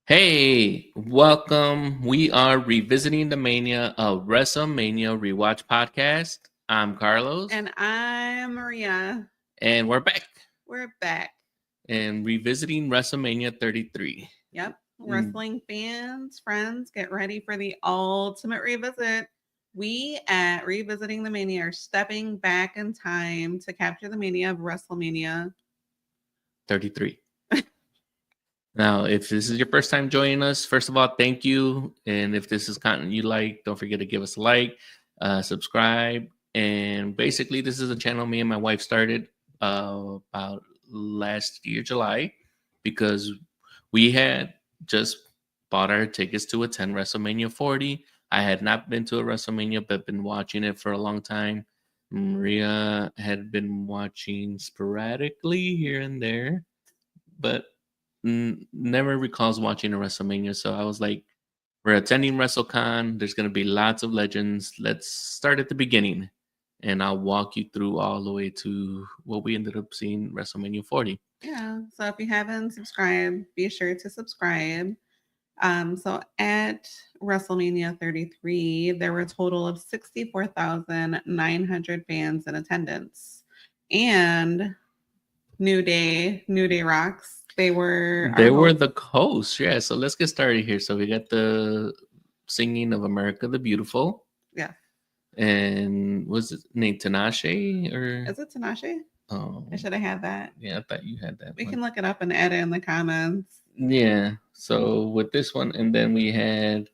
Hey, welcome. We are revisiting the mania of Wrestlemania Rewatch Podcast. I'm Carlos, And I'm Maria. and we're back We're back. and revisiting WrestleMania 33. Yep. Mm, Wrestling fans, friends, get ready for the ultimate revisit. We at Revisiting the Mania are stepping back in time to capture the mania of WrestleMania. 33. Now, if this is your first time joining us, first of all, thank you. And if this is content you like, don't forget to give us a like, subscribe. And basically, this is a channel me and my wife started about last year, July, because we had just bought our tickets to attend WrestleMania 40. I had not been to a WrestleMania, but been watching it for a long time. Maria had been watching sporadically here and there, but never recalls watching a WrestleMania. So I was like, we're attending WrestleCon. There's going to be lots of legends. Let's start at the beginning. And I'll walk you through all the way to what we ended up seeing WrestleMania 40. Yeah. So if you haven't subscribed, be sure to subscribe. So at WrestleMania 33, there were a total of 64,900 fans in attendance. And New Day Rocks. They were the hosts. Yeah. So let's get started here. So we got the singing of America the Beautiful. Yeah. And was it named Tinashe or Is it Tinashe? Oh, I should have had that. Yeah, I thought you had that. We can look it up and add it in the comments. Yeah. So with this one, and then we had,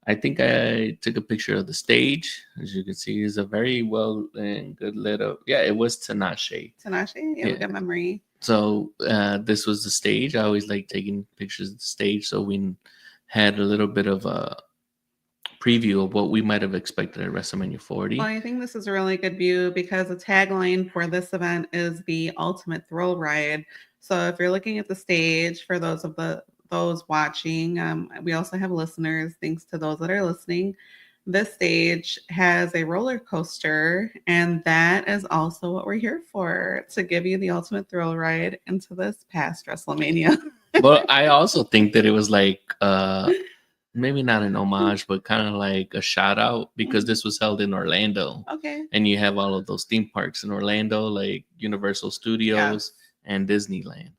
I think I took a picture of the stage. As you can see, it's a very well and good lit up. Yeah, it was Tinashe. Tinashe? Yeah, good memory. So this was the stage. I always like taking pictures of the stage. So we had a little bit of a preview of what we might have expected at WrestleMania 40. Well, I think this is a really good view because the tagline for this event is the ultimate thrill ride. So if you're looking at the stage, for those watching, we also have listeners. Thanks to those that are listening. This stage has a roller coaster, and that is also what we're here for, to give you the ultimate thrill ride into this past WrestleMania. Well, I also think that it was like maybe not an homage, but kind of like a shout out because this was held in Orlando. Okay. And you have all of those theme parks in Orlando, like Universal Studios and Disneyland.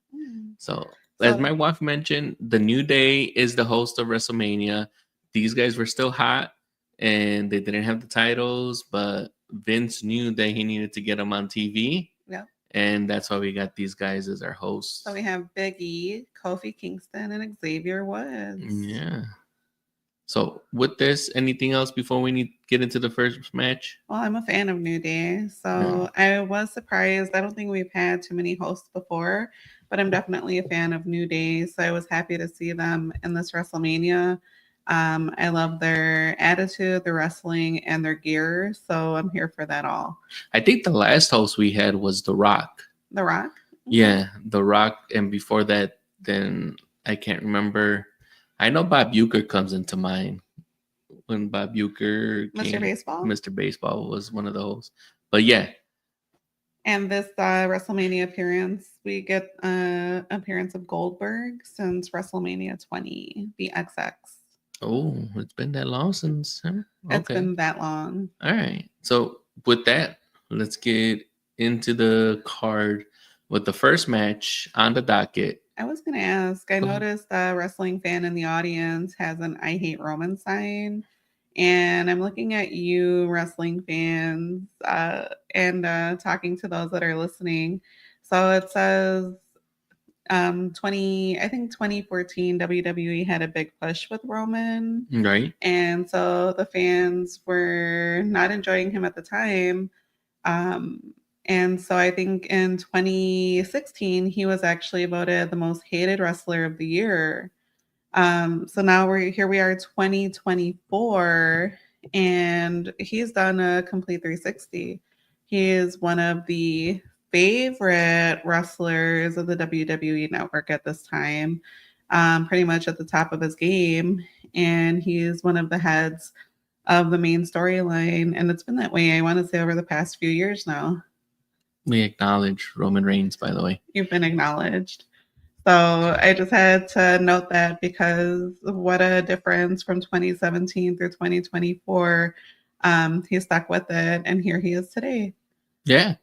So, as my wife mentioned, the New Day is the host of WrestleMania. These guys were still hot and they didn't have the titles, but Vince knew that he needed to get them on TV. Yeah. And that's why we got these guys as our hosts. So we have Big E, Kofi Kingston, and Xavier Woods. Yeah. So with this, anything else before we get into the first match? Well, I'm a fan of New Day, so I was surprised. I don't think we've had too many hosts before, but I'm definitely a fan of New Day, so I was happy to see them in this WrestleMania. I love their attitude, their wrestling, and their gear, so I'm here for that all. I think the last host we had was The Rock. The Rock? Yeah, The Rock, and before that, then I can't remember. I know Bob Uecker comes into mind when Bob Uecker Mr. Baseball? Mr. Baseball was one of those. But yeah. And this WrestleMania appearance, we get an appearance of Goldberg since WrestleMania 20, the XX. Oh, it's been that long since, huh? Okay. It's been that long. All right. So with that, let's get into the card with the first match on the docket. I was going to ask, I noticed a wrestling fan in the audience has an I Hate Roman sign. And I'm looking at you, wrestling fans, and talking to those that are listening. So it says 2014 WWE had a big push with Roman. Right. And so the fans were not enjoying him at the time. And so I think in 2016, he was actually voted the most hated wrestler of the year. So now we are 2024, and he's done a complete 360. He is one of the favorite wrestlers of the WWE network at this time, pretty much at the top of his game. And he's one of the heads of the main storyline. And it's been that way, I want to say, over the past few years now. We acknowledge Roman Reigns, by the way. You've been acknowledged. So I just had to note that because what a difference from 2017 through 2024. He stuck with it, and here he is today. Yeah,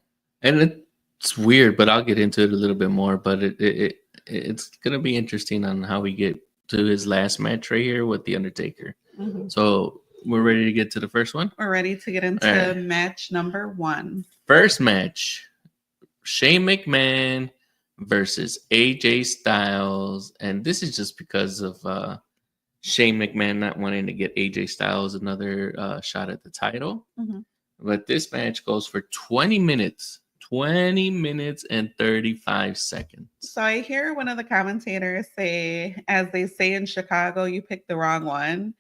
and it's weird, but I'll get into it a little bit more. But it's gonna be interesting on how we get to his last match right here with the Undertaker. Mm-hmm. So we're ready to get to the first one. We're ready to get into match number 1. First match: Shane McMahon versus AJ Styles, and this is just because of Shane McMahon not wanting to get AJ Styles another shot at the title. Mm-hmm. But this match goes for 20 minutes. 20 minutes and 35 seconds. So I hear one of the commentators say, as they say in Chicago, you picked the wrong one.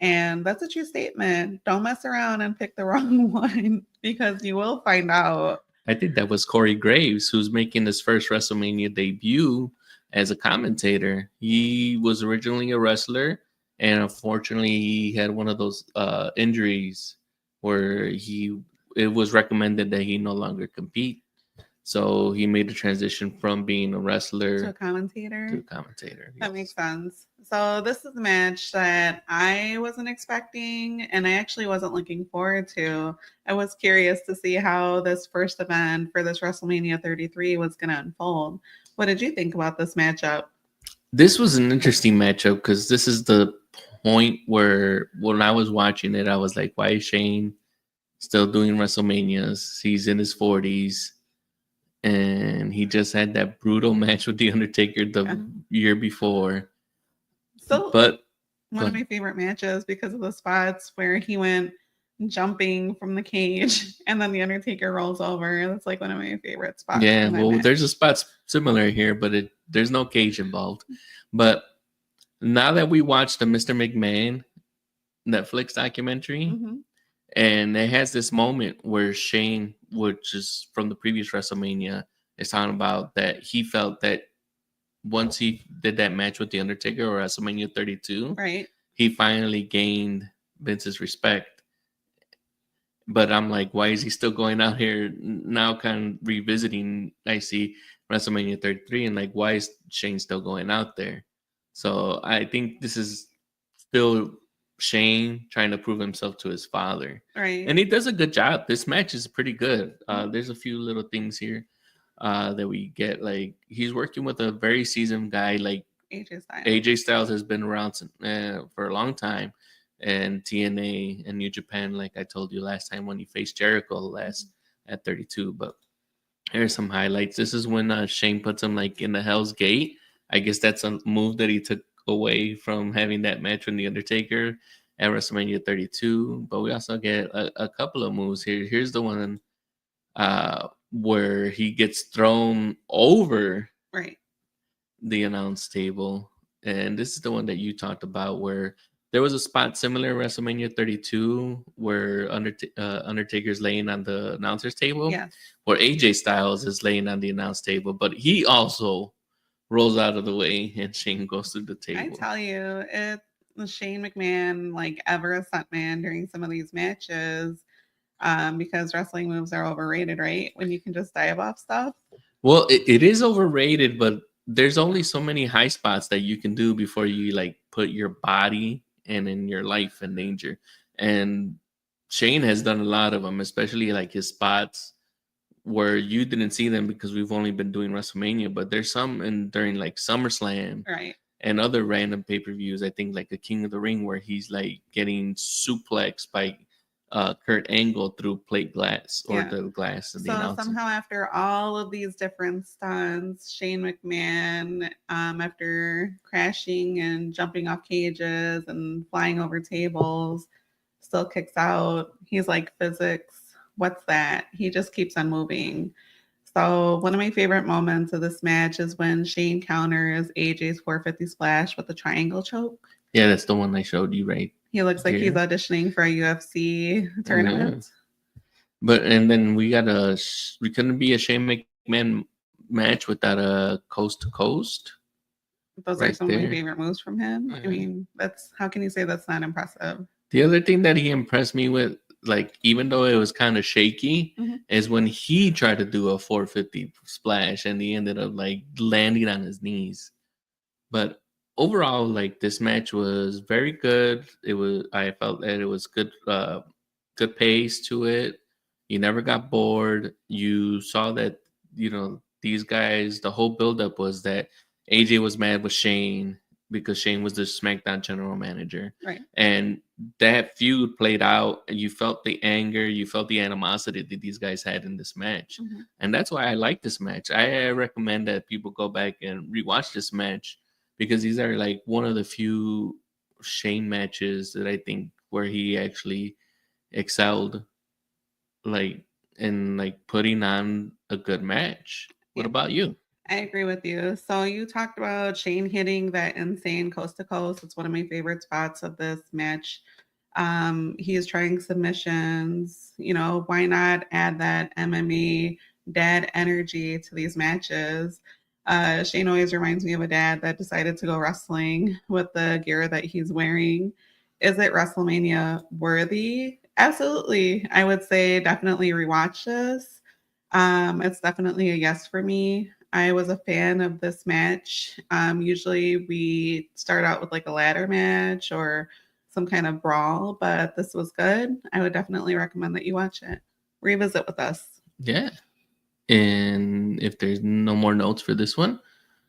And that's a true statement. Don't mess around and pick the wrong one because you will find out. I think that was Corey Graves, who's making his first WrestleMania debut as a commentator. He was originally a wrestler, and unfortunately, he had one of those injuries where it was recommended that he no longer compete. So he made the transition from being a wrestler to a commentator. That makes sense. So this is a match that I wasn't expecting, and I actually wasn't looking forward to. I was curious to see how this first event for this WrestleMania 33 was going to unfold. What did you think about this matchup? This was an interesting matchup because this is the point where when I was watching it, I was like, why is Shane still doing WrestleManias? He's in his 40s. And he just had that brutal match with The Undertaker the year before. So, but one of my favorite matches because of the spots where he went jumping from the cage and then The Undertaker rolls over. That's like one of my favorite spots. Yeah, well, there's a spot similar here, but there's no cage involved. But now that we watched the Mr. McMahon Netflix documentary, and it has this moment where Shane, which is from the previous WrestleMania, is talking about that he felt that once he did that match with The Undertaker or WrestleMania 32, right, he finally gained Vince's respect. But I'm like, why is he still going out here now, kind of revisiting? I see WrestleMania 33, and like, why is Shane still going out there? So I think this is still Shane trying to prove himself to his father. Right. And he does a good job. This match is pretty good. There's a few little things here that we get. Like, he's working with a very seasoned guy. Like, AJ Styles has been around for a long time. And TNA and New Japan, like I told you last time when he faced Jericho at 32. But here's some highlights. This is when Shane puts him like in the Hell's Gate. I guess that's a move that he took away from having that match with The Undertaker at WrestleMania 32. But we also get a couple of moves here. Here's the one where he gets thrown over the announce table. And this is the one that you talked about where there was a spot similar in WrestleMania 32 where Undertaker's laying on the announcer's table, where AJ Styles is laying on the announce table, but he also rolls out of the way and Shane goes through the table. I tell you, it's Shane McMahon, like ever a stuntman during some of these matches, because wrestling moves are overrated, right? When you can just dive off stuff. Well, it is overrated, but there's only so many high spots that you can do before you like put your body and in your life in danger. And Shane has done a lot of them, especially like his spots where you didn't see them because we've only been doing WrestleMania, but there's some during like SummerSlam and other random pay-per-views. I think like a King of the Ring where he's like getting suplexed by Kurt Angle through plate glass or the glass of the announcer. Somehow after all of these different stunts, Shane McMahon, after crashing and jumping off cages and flying over tables, still kicks out. He's like, physics, what's that? He just keeps on moving. So one of my favorite moments of this match is when Shane counters AJ's 450 splash with a triangle choke. Yeah, that's the one I showed you, right? He looks like he's auditioning for a UFC tournament. And then we couldn't be a Shane McMahon match without a coast to coast. Those are some of my favorite moves from him. I mean, how can you say that's not impressive? The other thing that he impressed me with like even though it was kind of shaky, Mhm. is when he tried to do a 450 splash and he ended up like landing on his knees. But overall, like this match was very good. I felt that it was good pace to it. You never got bored. You saw that, these guys, the whole buildup was that AJ was mad with Shane because Shane was the SmackDown general manager. Right. And that feud played out, and you felt the anger, you felt the animosity that these guys had in this match. Mhm. And that's why I like this match. I recommend that people go back and rewatch this match because these are like one of the few Shane matches that I think where he actually excelled, like in like putting on a good match. What Yeah. about you? I agree with you. So you talked about Shane hitting that insane coast to coast. It's one of my favorite spots of this match. He is trying submissions. Why not add that MMA dad energy to these matches? Shane always reminds me of a dad that decided to go wrestling with the gear that he's wearing. Is it WrestleMania worthy? Absolutely. I would say definitely rewatch this. It's definitely a yes for me. I was a fan of this match. Usually we start out with like a ladder match or some kind of brawl, but this was good. I would definitely recommend that you watch it. Revisit with us. Yeah. And if there's no more notes for this one,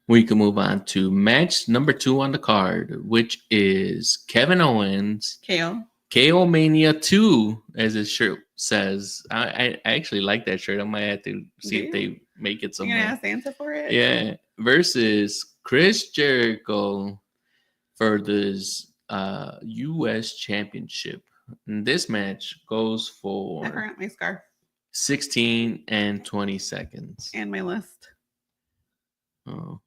we can move on to match number 2 on the card, which is Kevin Owens KO. KO Mania 2, as his shirt says. I actually like that shirt. I might have to see if they make it You're gonna somewhere. ask Santa for it? Yeah. Versus Chris Jericho for this US Championship. And this match goes I for forgot my scarf 16 and 20 seconds. and my list. Oh.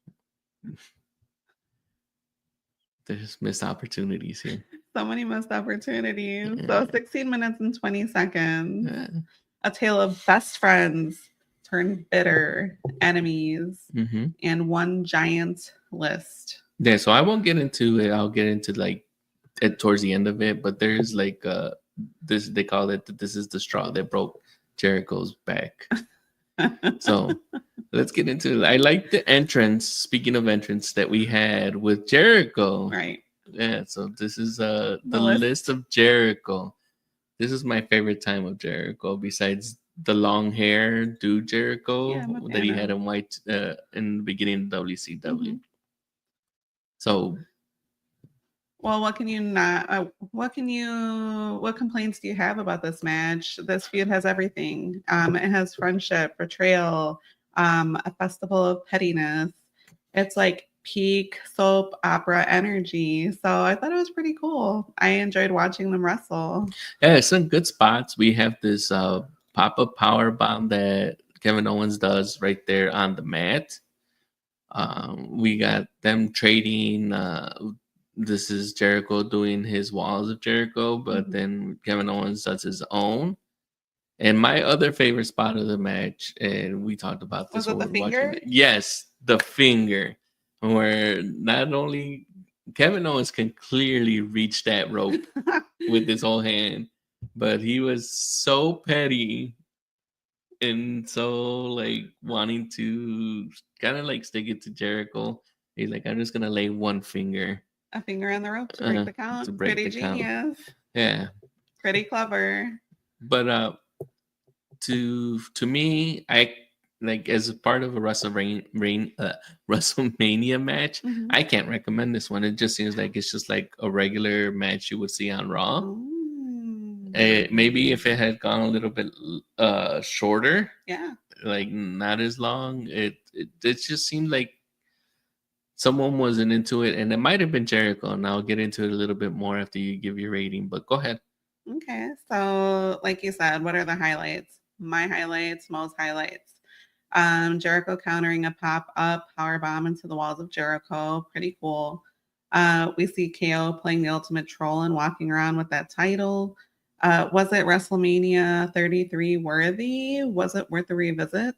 There's missed opportunities here. So many missed opportunities. Yeah. So 16 minutes and 20 seconds. Yeah. A tale of best friends turned bitter enemies Mm-hmm. and one giant list. Yeah, so I won't get into it. I'll get into like towards the end of it, but there's like this, they call it, this is the straw that broke Jericho's back. So let's get into it. I like the entrance, speaking of entrance, that we had with Jericho. Right. Yeah, so this is the list. list of Jericho. This is my favorite time of Jericho, besides the long hair dude Jericho Yeah, I'm a that he fan had of. in white in the beginning of WCW. Mhm. So Well, what complaints do you have about this match? This feud has everything. It has friendship, betrayal, a festival of pettiness. It's like peak soap opera energy. So I thought it was pretty cool. I enjoyed watching them wrestle. yeah, some good spots. We have this pop-up power bomb that Kevin Owens does right there on the mat. We got them trading. This is Jericho doing his walls of Jericho, but Mhm. then Kevin Owens does his own. And my other favorite spot of the match, and we talked about this Was it when the we were watching finger? it. Yes, the finger, where not only Kevin Owens can clearly reach that rope with his whole hand, but he was so petty and so like wanting to kind of like stick it to Jericho. He's like, I'm just gonna lay one finger A finger on the rope to break the count. to break Pretty the count. genius. Yeah, Pretty clever. but to me, I like as a part of a WrestleMania match, Mhm. I can't recommend this one. It just seems like it's just like a regular match you would see on Raw. Maybe if it had gone a little bit shorter, Yeah. like not as long, it just seemed like someone wasn't into it, and it might have been Jericho. And I'll get into it a little bit more after you give your rating. But go ahead. Okay. So, like you said, what are the highlights? My highlights, most highlights. Jericho countering a pop-up power bomb into the walls of Jericho. Pretty cool. We see KO playing the ultimate troll and walking around with that title. Was it WrestleMania 33 worthy? Was it worth a revisit?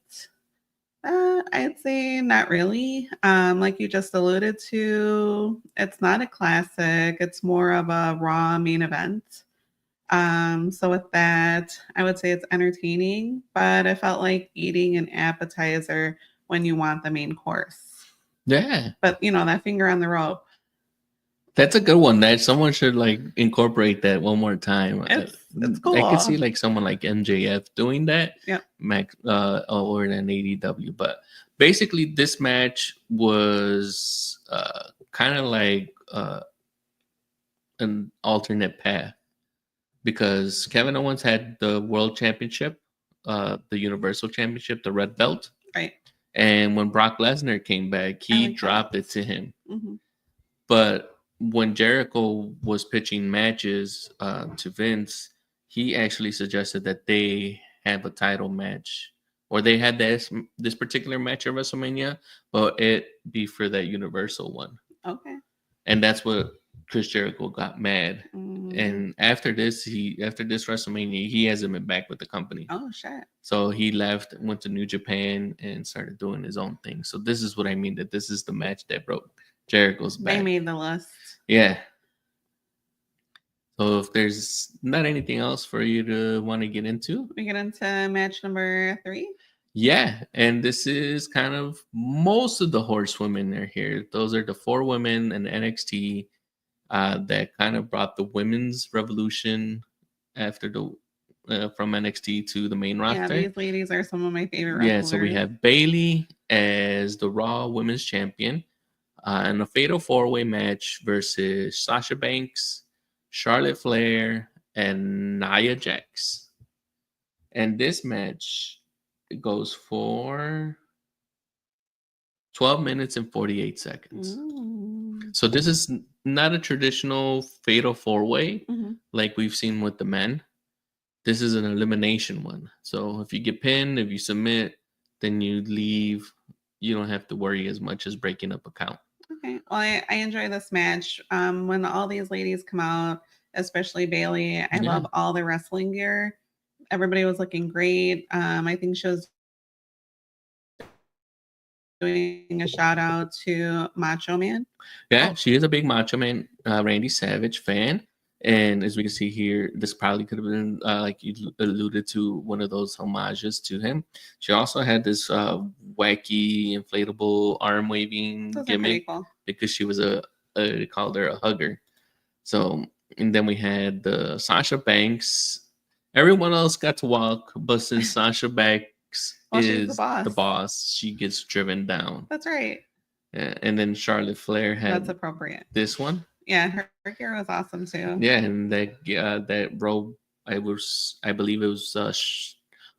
I'd say not really. Like you just alluded to, it's not a classic. It's more of a Raw main event. So with that, I would say it's entertaining, but it felt like eating an appetizer when you want the main course. Yeah. But that finger on the rope. That's a good one. That someone should like incorporate that one more time. It's cool. I could see like someone like MJF doing that. Yep. Max or an ADW. But basically, this match was kind of like an alternate path because Kevin Owens had the World Championship, the Universal Championship, the red belt, right. And when Brock Lesnar came back, he dropped it to him. Mm-hmm. But when Jericho was pitching matches to Vince, he actually suggested that they have a title match, or they had this particular match at WrestleMania, but it be for that Universal one. Okay. And that's what Chris Jericho got mad. Mm-hmm. And after this WrestleMania, he hasn't been back with the company. Oh shit. So he left, went to New Japan, and started doing his own thing. So this is what I mean, that this is the match that broke Jericho's back. They made the list. Yeah. So if there's not anything else for you to want to get into, we get into match number 3. Yeah, and this is kind of most of the horsewomen are here. Those are the 4 women in NXT that kind of brought the women's revolution after the from NXT to the main roster. Yeah, these ladies are some of my favorite wrestlers. Yeah, so we have Bayley as the Raw Women's Champion in a fatal 4-way match versus Sasha Banks, Charlotte Flair, and Nia Jax. And this match goes for 12 minutes and 48 seconds. So this is not a traditional fatal 4-way like we've seen with the men. This is an elimination one. So if you get pinned, if you submit, then you leave. You don't have to worry as much as breaking up a count. Okay. Well, I enjoy this match. When all these ladies come out, especially Bayley, I love all the wrestling gear. Everybody was looking great. I think she was doing a shout out to Macho Man. Yeah, she is a big Macho Man, Randy Savage fan. And as we can see here, this probably could have been, like you alluded to, one of those homages to him. She also had this wacky inflatable arm waving gimmick because she was they called her a hugger. So, and then we had the Sasha Banks. Everyone else got to walk, but since Sasha Banks is the boss, she gets driven down. That's right. Yeah, and then Charlotte Flair had that's appropriate. This one. Yeah, her gear was awesome too. Yeah, and that robe, I believe it was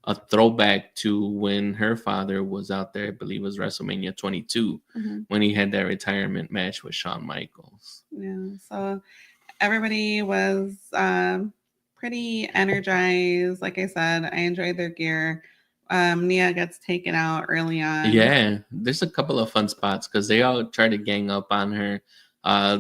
a throwback to when her father was out there. I believe it was WrestleMania 22 when he had that retirement match with Shawn Michaels. Yeah, so everybody was pretty energized. Like I said, I enjoyed their gear. Nia gets taken out early on. Yeah, there's a couple of fun spots because they all try to gang up on her.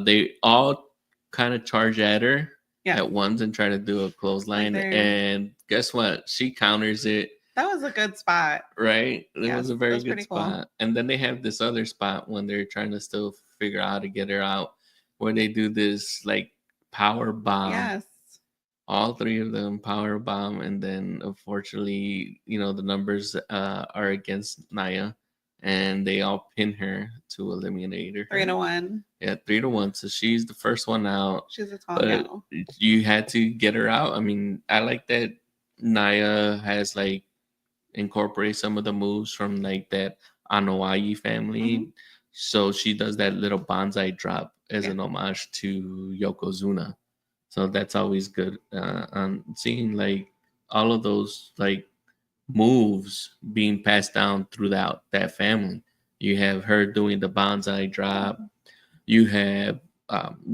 They all kind of charge at her at once and try to do a clothesline. And guess what? She counters it. That was a good spot. Right? It was a very good spot. Cool. And then they have this other spot when they're trying to still figure out how to get her out, where they do this like power bomb. Yes. All 3 of them power bomb. And then unfortunately, the numbers are against Nia. And they all pin her to eliminate her. 3-1. Yeah, 3-1. So she's the first one out. She's a tall gal. You had to get her out. I mean, I like that Nia has like incorporated some of the moves from like that Anoa'i family. So she does that little bonsai drop as an homage to Yokozuna. So that's always good. On seeing like all of those like moves being passed down throughout that family. You have her doing the bonsai drop. You have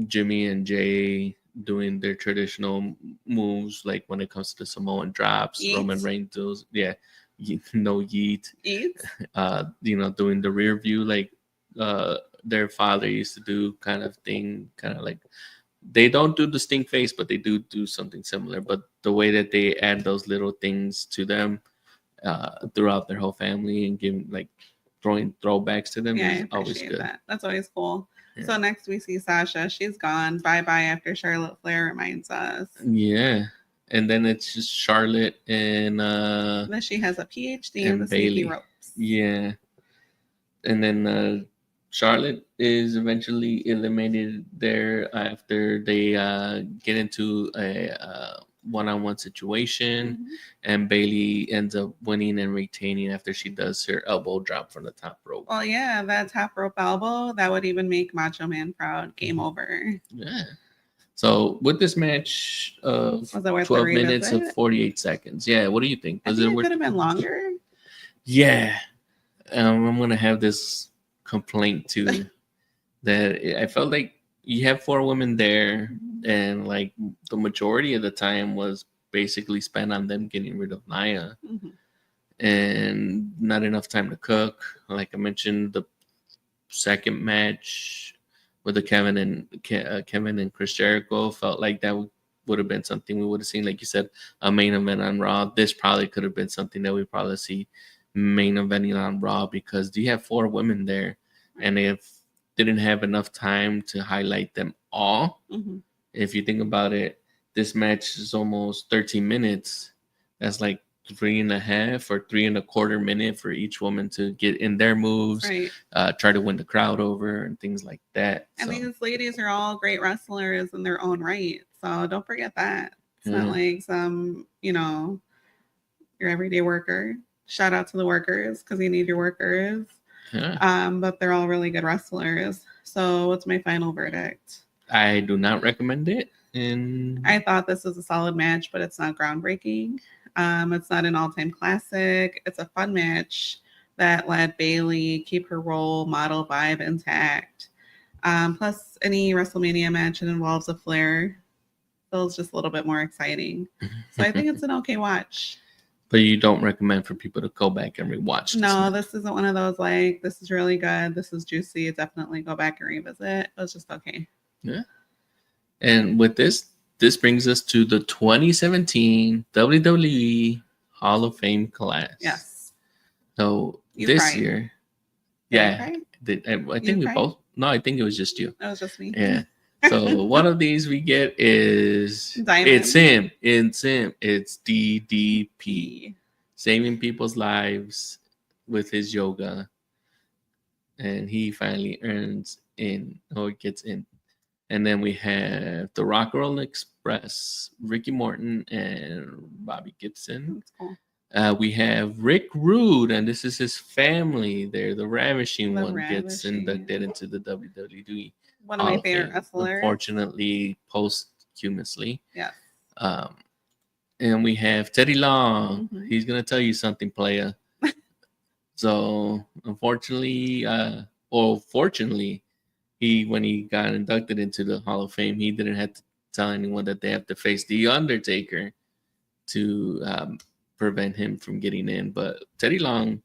Jimmy and Jay doing their traditional moves, like when it comes to the Samoan drops. Yeet. Roman Reigns does, no yeet. Yeet. Doing the rear view like their father used to do, kind of thing, kind of like. They don't do the stink face, but they do something similar. But the way that they add those little things to them throughout their whole family and giving like throwing throwbacks to them is always good. That's always cool. Yeah. So next we see Sasha. She's gone. Bye-bye after Charlotte Flair reminds us. Yeah. and then it's just Charlotte and Then she has a PhD in and the sneaky Bailey. ropes. Yeah, and then Charlotte is eventually eliminated there after they get into a one-on-one situation, Mhm. and Bailey ends up winning and retaining after she does her elbow drop from the top rope. Well, yeah, that top rope elbow, that would even make Macho Man proud. Game over. Yeah. So with this match of Was it worth 12 the minutes and revisit? 48 seconds, yeah, what do you think? I Was think it it worth? could have been longer. Yeah, I'm gonna have this complaint too. That I felt like you have 4 women there, and like the majority of the time was basically spent on them getting rid of Nia, Mhm. and not enough time to cook. Like I mentioned, the second match with the Kevin and Chris Jericho felt like that would have been something we would have seen, like you said, a main event on Raw. This probably could have been something that we probably see main eventing on Raw, because you have 4 women there, and if didn't have enough time to highlight them all. Mhm. If you think about it, this match is almost 13 minutes. That's like 3.5 or 3.25 minutes for each woman to get in their moves, Right. try to win the crowd over, and things like that. And So, these ladies are all great wrestlers in their own right. So don't forget that. It's not Yeah. like some, your everyday worker. Shout out to the workers because you need your workers. yeah. But they're all really good wrestlers. So what's my final verdict? I do not recommend it. And I thought this was a solid match, but it's not groundbreaking. It's not an all-time classic. It's a fun match that let Bailey keep her role model vibe intact. Plus, any WrestleMania match that involves a flair feels just a little bit more exciting. So I think it's an okay watch. But you don't recommend for people to go back and rewatch this No, match. this isn't one of those like, this is really good, this is juicy. Definitely go back and revisit. It was just okay. Yeah. And with this brings us to the 2017 WWE Hall of Fame class. Yes. So You this cried. year, Did I yeah, cry? I think we cried? both. No, I think it was just you. It was just me. Yeah. So one of these we get is Diamond. It's him. It's DDP, saving people's lives with his yoga, and he finally gets in. And then we have the Rock and Roll Express, Ricky Morton and Bobby Gibson. That's cool. We have Rick Rude, and this is his family there. The Ravishing one gets inducted into the WWE. One of my favorite wrestlers. Unfortunately, posthumously. Yes. And we have Teddy Long. Mm-hmm. He's gonna tell you something, playa. So unfortunately, fortunately, when he got inducted into the Hall of Fame, he didn't have to tell anyone that they have to face The Undertaker to prevent him from getting in. But Teddy Long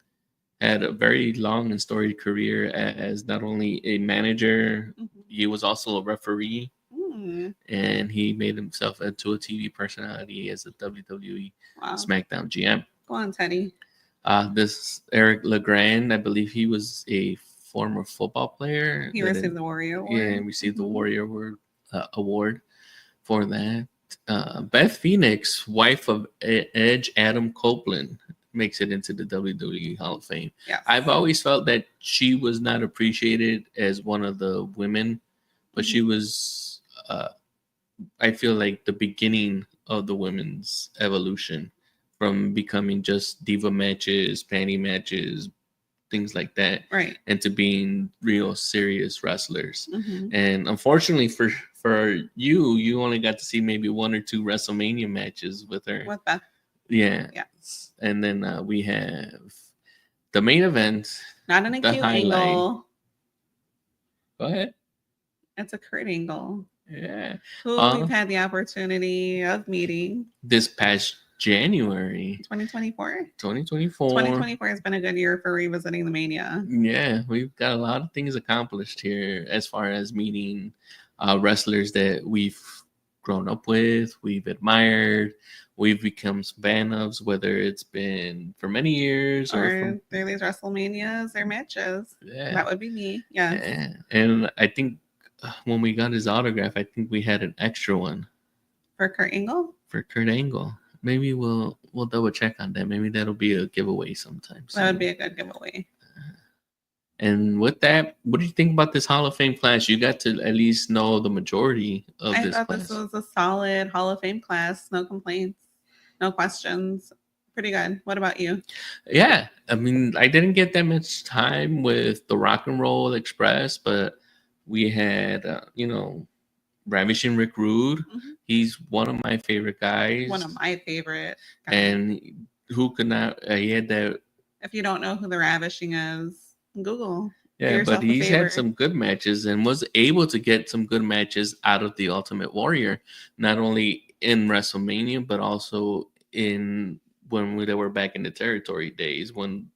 had a very long and storied career as not only a manager, he was also a referee, and he made himself into a TV personality as a WWE SmackDown GM. Go on, Teddy. This Eric LeGrand, I believe he was a former football player. He received the Warrior Award. Yeah, received the Warrior Award for that. Beth Phoenix, wife of Edge Adam Copeland, makes it into the WWE Hall of Fame. Yes. I've always felt that she was not appreciated as one of the women, but she was, I feel like, the beginning of the women's evolution from becoming just diva matches, panty matches, things like that, right, into being real serious wrestlers. And unfortunately for you only got to see maybe 1 or 2 WrestleMania matches with her. With Beth. Yeah. And then we have the main event. Not an acute angle. Go ahead. It's a Kurt Angle. Yeah. Who we've had the opportunity of meeting this past January 2024. 2024 has been a good year for revisiting the Mania. Yeah, we've got a lot of things accomplished here as far as meeting wrestlers that we've grown up with, we've admired, we've become fan of, whether it's been for many years or through these WrestleManias or matches. Yeah, that would be me. Yeah. And I think when we got his autograph, I think we had an extra one for Kurt Angle. for Kurt Angle. Maybe we'll double check on that. Maybe that'll be a giveaway sometime soon. That would be a good giveaway. And with that, what do you think about this Hall of Fame class? You got to at least know the majority of I this thought class. this was a solid Hall of Fame class. No complaints, no questions. Pretty good. What about you? Yeah, I mean, I didn't get that much time with the Rock and Roll Express, but we had, Ravishing Rick Rude. Mm-hmm. He's one of my favorite guys. One of my favorite guys. And who could not? He had that. If you don't know who the Ravishing is, Google. Yeah, but he's had some good matches and was able to get some good matches out of the Ultimate Warrior, not only in WrestleMania, but also when they were back in the territory days when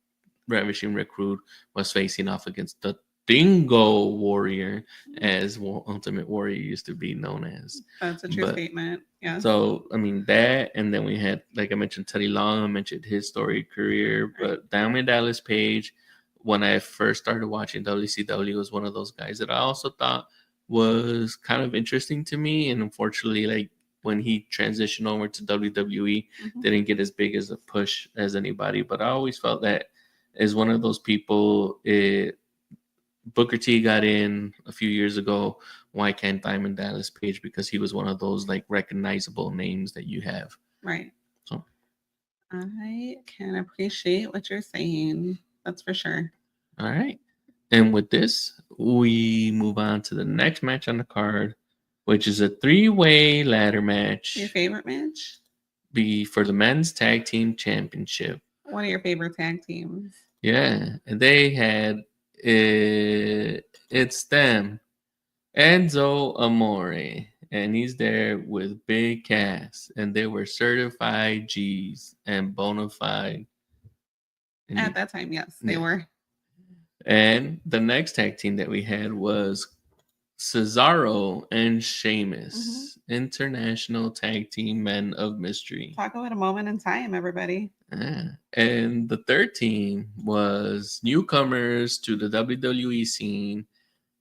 Ravishing Rick Rude was facing off against the Dingo Warrior, as Ultimate Warrior used to be known as. That's a true statement. Yeah. So, I mean, that, and then we had, like I mentioned, Teddy Long. I mentioned his storied career, but Diamond Dallas Page, when I first started watching WCW, was one of those guys that I also thought was kind of interesting to me. And unfortunately, like when he transitioned over to WWE, didn't get as big as a push as anybody. But I always felt that as one of those people, Booker T got in a few years ago. Why can't Diamond Dallas Page? Because he was one of those like recognizable names that you have. Right. So I can appreciate what you're saying. That's for sure. All right. And with this, we move on to the next match on the card, which is a 3-way ladder match. Your favorite match? Be for the men's tag team championship. One of your favorite tag teams. Yeah. And they had it's them, Enzo Amore, and he's there with Big Cass, and they were certified G's and bona fide. At that time, yes, they were. And the next tag team that we had was Cesaro and Sheamus, International Tag Team Men of Mystery. Talk about a moment in time, everybody. And the third team was newcomers to the WWE scene,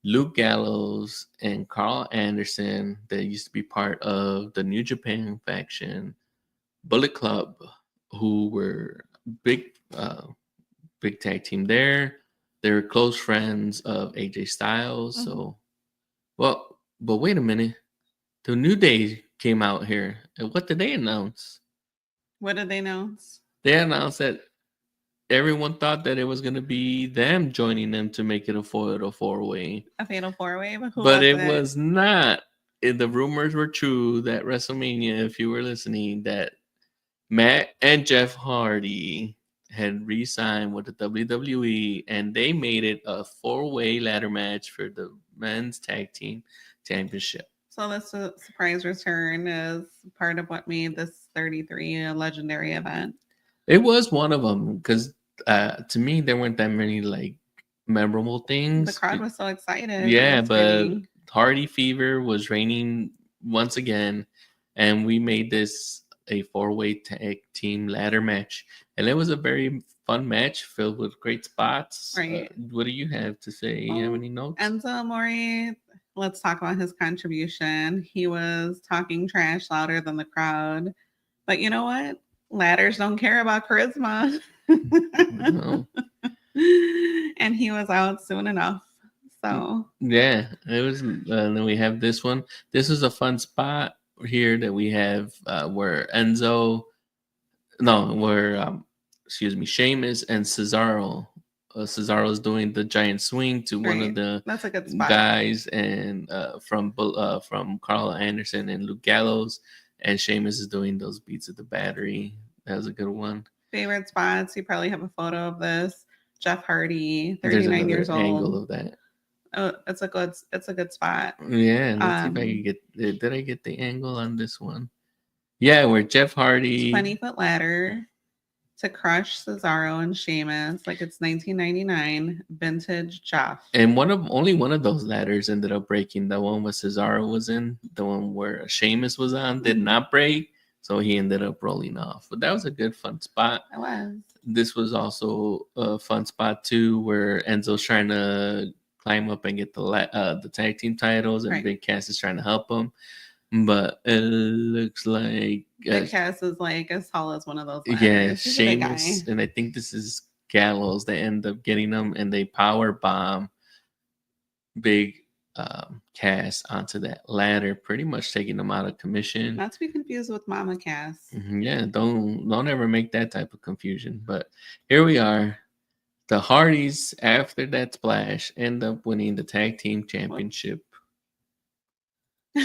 Luke Gallows and Carl Anderson, that used to be part of the New Japan faction, Bullet Club, who were big tag team there. They're close friends of AJ Styles. So, but wait a minute. The New Day came out here. And what did they announce? What did they announce? They announced that everyone thought that it was going to be them joining them to make it a fatal four-way. A fatal four-way? But it was not. The rumors were true that WrestleMania, if you were listening, that Matt and Jeff Hardy had re-signed with the WWE, and they made it a 4-way ladder match for the men's tag team championship. So this surprise return is part of what made this 33 a legendary event. It was one of them because to me there weren't that many like memorable things. The crowd was so excited. Yeah, but Hardy Fever was reigning once again, and we made this a 4-way tag team ladder match, and it was a very fun match filled with great spots. Right. What do you have to say? You have any notes? Enzo Amore, let's talk about his contribution. He was talking trash louder than the crowd, but you know what? Ladders don't care about charisma. No. And he was out soon enough. So yeah, it was. Then we have this one. This is a fun spot here that we have where Sheamus and Cesaro. Cesaro is doing the giant swing to one of the That's a good spot. guys, and from Carl Anderson and Luke Gallows, and Sheamus is doing those beats of the battery. That was a good one. Favorite spots? You probably have a photo of this. Jeff Hardy, 39 years old. Angle of that. Oh, it's a good spot. Yeah, let's see if I can get. Did I get the angle on this one? Yeah, where Jeff Hardy 20-foot ladder to crush Cesaro and Sheamus like it's 1999 vintage Jeff. And only one of those ladders ended up breaking. The one where Cesaro was in, the one where Sheamus was on, did not break, so he ended up rolling off. But that was a good fun spot. It was. This was also a fun spot too, where Enzo's trying to climb up and get the tag team titles, and Big Cass is trying to help him. but it looks like Big Cass is like as tall as one of those yeah, ladders. He's a big guy. Sheamus, and I think this is Gallows. They end up getting them, and they power bomb Big Cass onto that ladder, pretty much taking them out of commission. Not to be confused with Mama Cass. Yeah, don't ever make that type of confusion. But here we are. The Hardys, after that splash, end up winning the tag team championship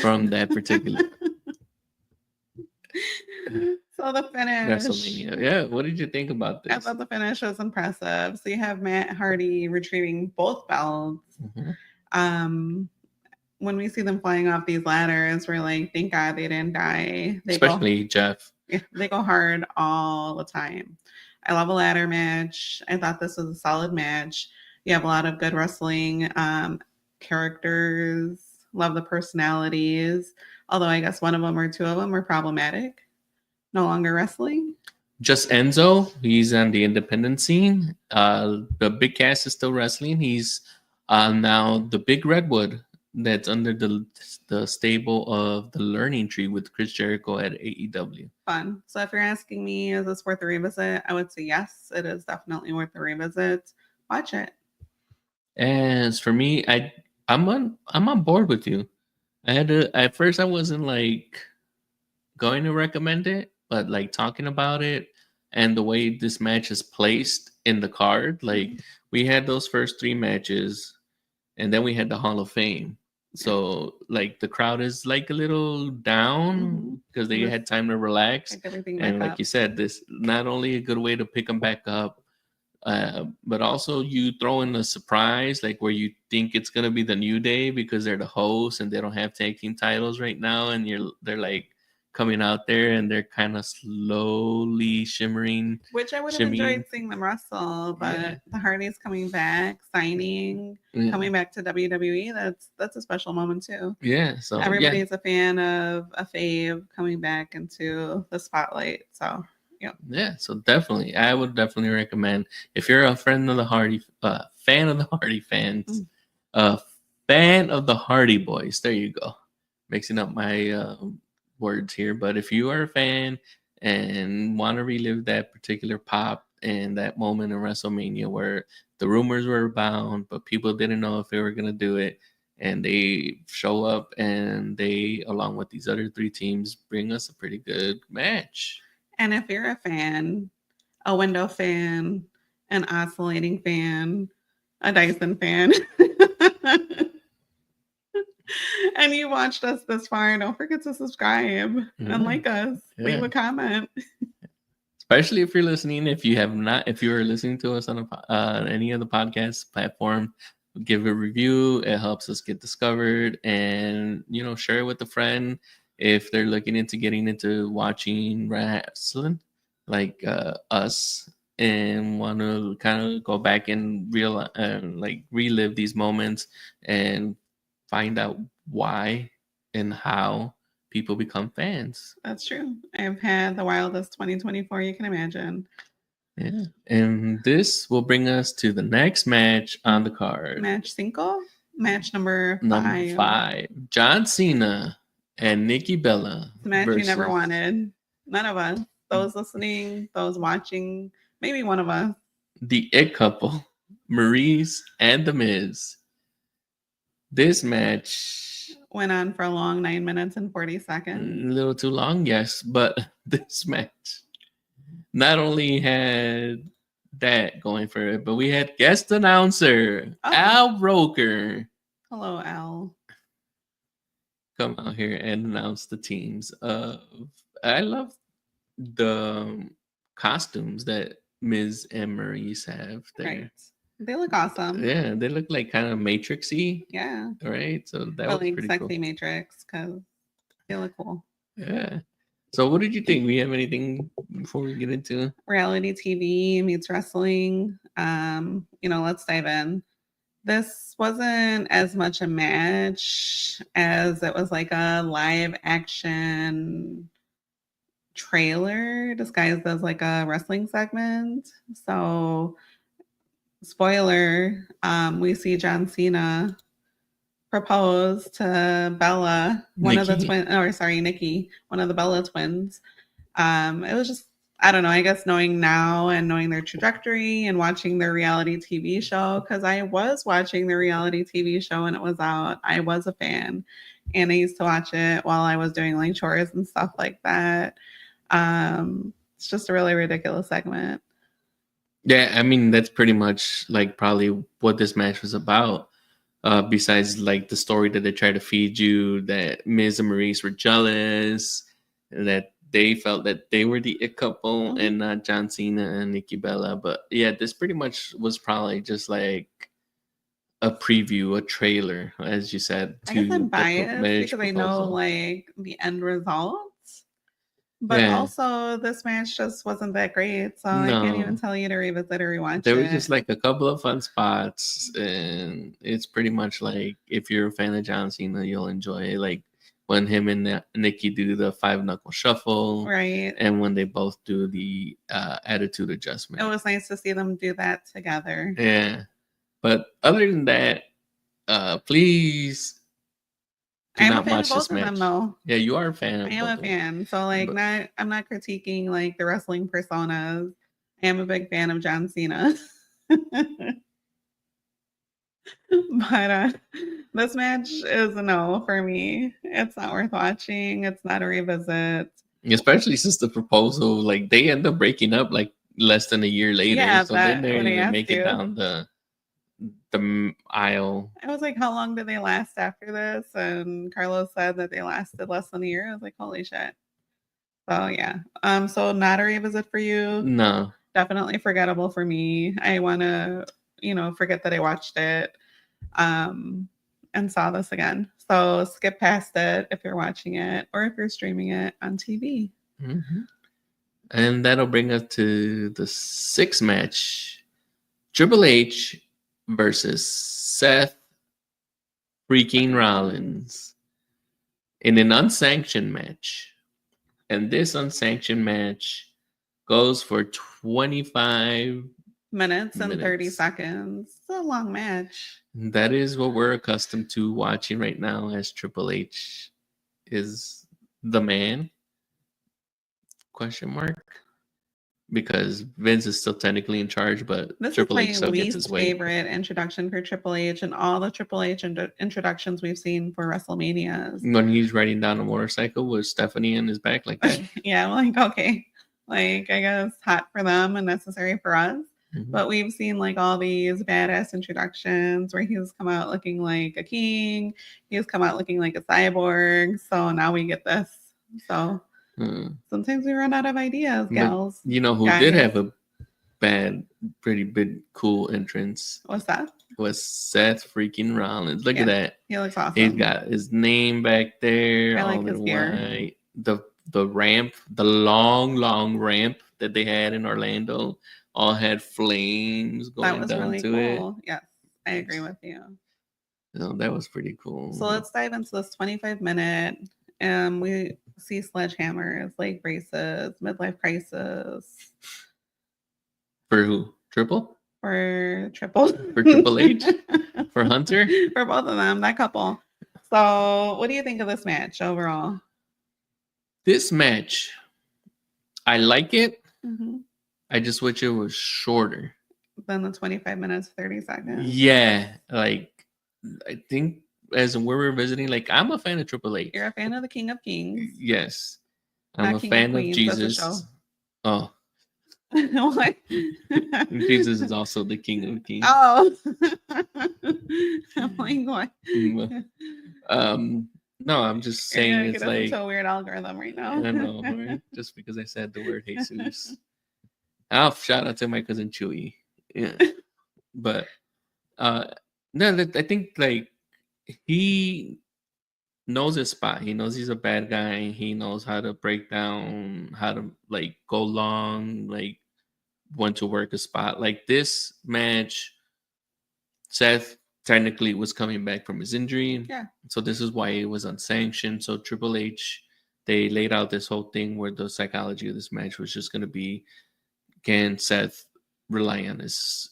from that particular So the finish. WrestleMania. Yeah, what did you think about this? I thought the finish was impressive. So you have Matt Hardy retrieving both belts. When we see them flying off these ladders, we're like, thank God they didn't die. Especially Jeff. Yeah, they go hard all the time. I love a ladder match. I thought this was a solid match. You have a lot of good wrestling characters. Love the personalities. Although I guess one of them or two of them were problematic. No longer wrestling. Just Enzo. He's on the independent scene. The Big Cass is still wrestling. He's now the Big Redwood that's under the stable of the Learning Tree with Chris Jericho at AEW. Fun. So if you're asking me, is this worth a revisit? I would say yes, it is definitely worth a revisit. Watch it. As for me, I'm on board with you. At first I wasn't like going to recommend it, but like talking about it and the way this match is placed in the card, like we had those first 3 matches and then we had the Hall of Fame. So like the crowd is like a little down because they had time to relax. And like you said, this not only a good way to pick them back up, but also you throw in a surprise, like where you think it's gonna be the New Day because they're the hosts and they don't have tag team titles right now, and they're like coming out there and they're kind of slowly shimmering. Which I would have enjoyed seeing them wrestle, but the Hardys coming back, signing, coming back to WWE, that's a special moment too. Yeah, so everybody's a fan of a fave coming back into the spotlight. So yeah, so definitely, I would definitely recommend if you're a friend of the Hardy, fan of the Hardy fans, fan of the Hardy Boyz. There you go, mixing up my words here. But if you are a fan and want to relive that particular pop and that moment in WrestleMania where the rumors were abound, but people didn't know if they were gonna do it, and they show up and they, along with these other 3 teams, bring us a pretty good match. And if you're a fan, a window fan, an oscillating fan, a Dyson fan, and you watched us this far, don't forget to subscribe and like us. Leave a comment. Especially if you're listening. If you are listening to us on any of the podcast platform, give a review. It helps us get discovered, and share it with a friend. If they're looking into getting into watching wrestling like us and want to kind of go back and relive these moments and find out why and how people become fans. That's true. I've had the wildest 2024 you can imagine. Yeah. And this will bring us to the next match on the card. Match number 5. John Cena and Nikki Bella. The match you never wanted. None of us. Those listening, those watching, maybe one of us. The It Couple, Maryse and The Miz. This match went on for a long 9 minutes and 40 seconds. A little too long, yes. But this match not only had that going for it, but we had guest announcer Al Roker. Hello, Al. Come out here and announce the teams. I love the costumes that Miz and Maryse have there. Right. They look awesome. Yeah, they look like kind of Matrix-y. Yeah. Right? So that was pretty sexy cool. Matrix, because they look cool. Yeah. So what did you think? We have anything before we get into reality TV meets wrestling? Let's dive in. This wasn't as much a match as it was like a live action trailer disguised as like a wrestling segment. So, spoiler, we see John Cena proposed to Bella, one of the Nikki. twin, or sorry, Nikki, one of the Bella twins. It was just, I don't know, I guess knowing now and knowing their trajectory and watching their reality TV show, because I was watching the reality TV show when it was out. I was a fan, and I used to watch it while I was doing like chores and stuff like that. It's just a really ridiculous segment. Yeah, I mean that's pretty much like probably what this match was about. Besides like the story that they tried to feed you, that Miz and Maurice were jealous, that they felt that they were the it couple and not John Cena and Nikki Bella. But yeah, this pretty much was probably just like a preview, a trailer, as you said. I guess I'm biased marriage because I know proposal. like the end results, but Yeah, also this match just wasn't that great, so I can't even no, tell you to revisit or rewatch there was it. just like a couple of fun spots, and it's pretty much like if you're a fan of John Cena, you'll enjoy it. Like when him and Nikki do the 5 knuckle shuffle, Right. and when they both do the attitude adjustment. It was nice to see them do that together. Yeah, but other than that, please do I'm a not fan of watch both this of them match. though. Yeah, you are a fan. I Of am both a of them. fan. So like But- I'm not critiquing like the wrestling personas. I am a big fan of John Cena. But this match is a no for me. It's not worth watching. It's not a revisit. Especially since the proposal, like they end up breaking up like less than a year later, Yeah, so they that didn't when I even asked make it you, down the aisle. I was like, how long did they last after this? And Carlos said that they lasted less than a year. I was like, holy shit. So yeah. So not a revisit for you. No, Definitely forgettable for me. I wanna, forget that I watched it. And saw this again. So skip past it if you're watching it or if you're streaming it on TV. and that'll bring us to the 6th match: Triple H versus Seth freaking Rollins in an unsanctioned match. And this unsanctioned match goes for 25 Minutes and 30 minutes. seconds. It's a long match. That is what we're accustomed to watching right now, as Triple H is the man? Question mark. Because Vince is still technically in charge, but This Triple is H my still gets his least way. favorite introduction for Triple H and all the Triple H introductions we've seen for WrestleManias. When he's riding down a motorcycle with Stephanie in his back like that. Yeah, like, okay. Like, I guess hot for them and necessary for us. Mhm. But we've seen like all these badass introductions where he's come out looking like a king. He's come out looking like a cyborg. So now we get this. So sometimes we run out of ideas, But gals. you know who guys. did have a pretty big, cool entrance? What's that? Was Seth freaking Rollins. Look at that. He looks awesome. He's got his name back there. I like all his in gear. white. The ramp, the long ramp that they had in Orlando, all had flames that going was down really to it. cool. Yes, I agree with you. So that was pretty cool. So let's dive into this 25-minute. We see sledgehammers, leg braces, midlife crisis For who? Triple? for Triple. For Triple H? For Hunter? For both of them, that couple. So what do you think of this match overall? This match, I like it. Mm-hmm. I just wish it was shorter. Then the 25 minutes, 30 seconds. Yeah, like I think as we're revisiting, like I'm a fan of Triple H. You're a fan of the King of Kings. Yes, I'm Not a King fan of of Queens, that's a Jesus. show. Oh, What? Jesus is also the King of Kings. Oh. I'm like, what? No, I'm just You're saying gonna it's get us like into a weird algorithm right now. I know, right? Just because I said the word Jesus. I'll shout out to my cousin Chewy. Yeah. But no, I think like he knows his spot. He knows he's a bad guy. He knows how to break down, how to like go long, like when to work a spot. Like this match, Seth technically was coming back from his injury. Yeah. So this is why it was unsanctioned. So Triple H, they laid out this whole thing where the psychology of this match was just going to be, can Seth rely on his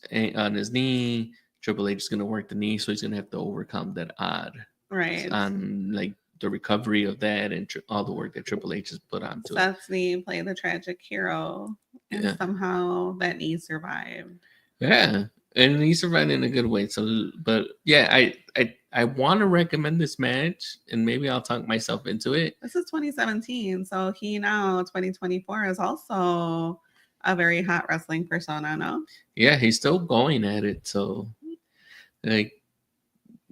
knee? Triple H is going to work the knee, so he's going to have to overcome that odd Right. on like the recovery of that and all the work that Triple H has put onto it. Seth's knee played the tragic hero, and Yeah. somehow that knee survived. Yeah, and he survived in a good way. So, but yeah, I want to recommend this match, and maybe I'll talk myself into it. This is 2017, so he now 2024 is also a very hot wrestling persona. No, Yeah, he's still going at it. So, like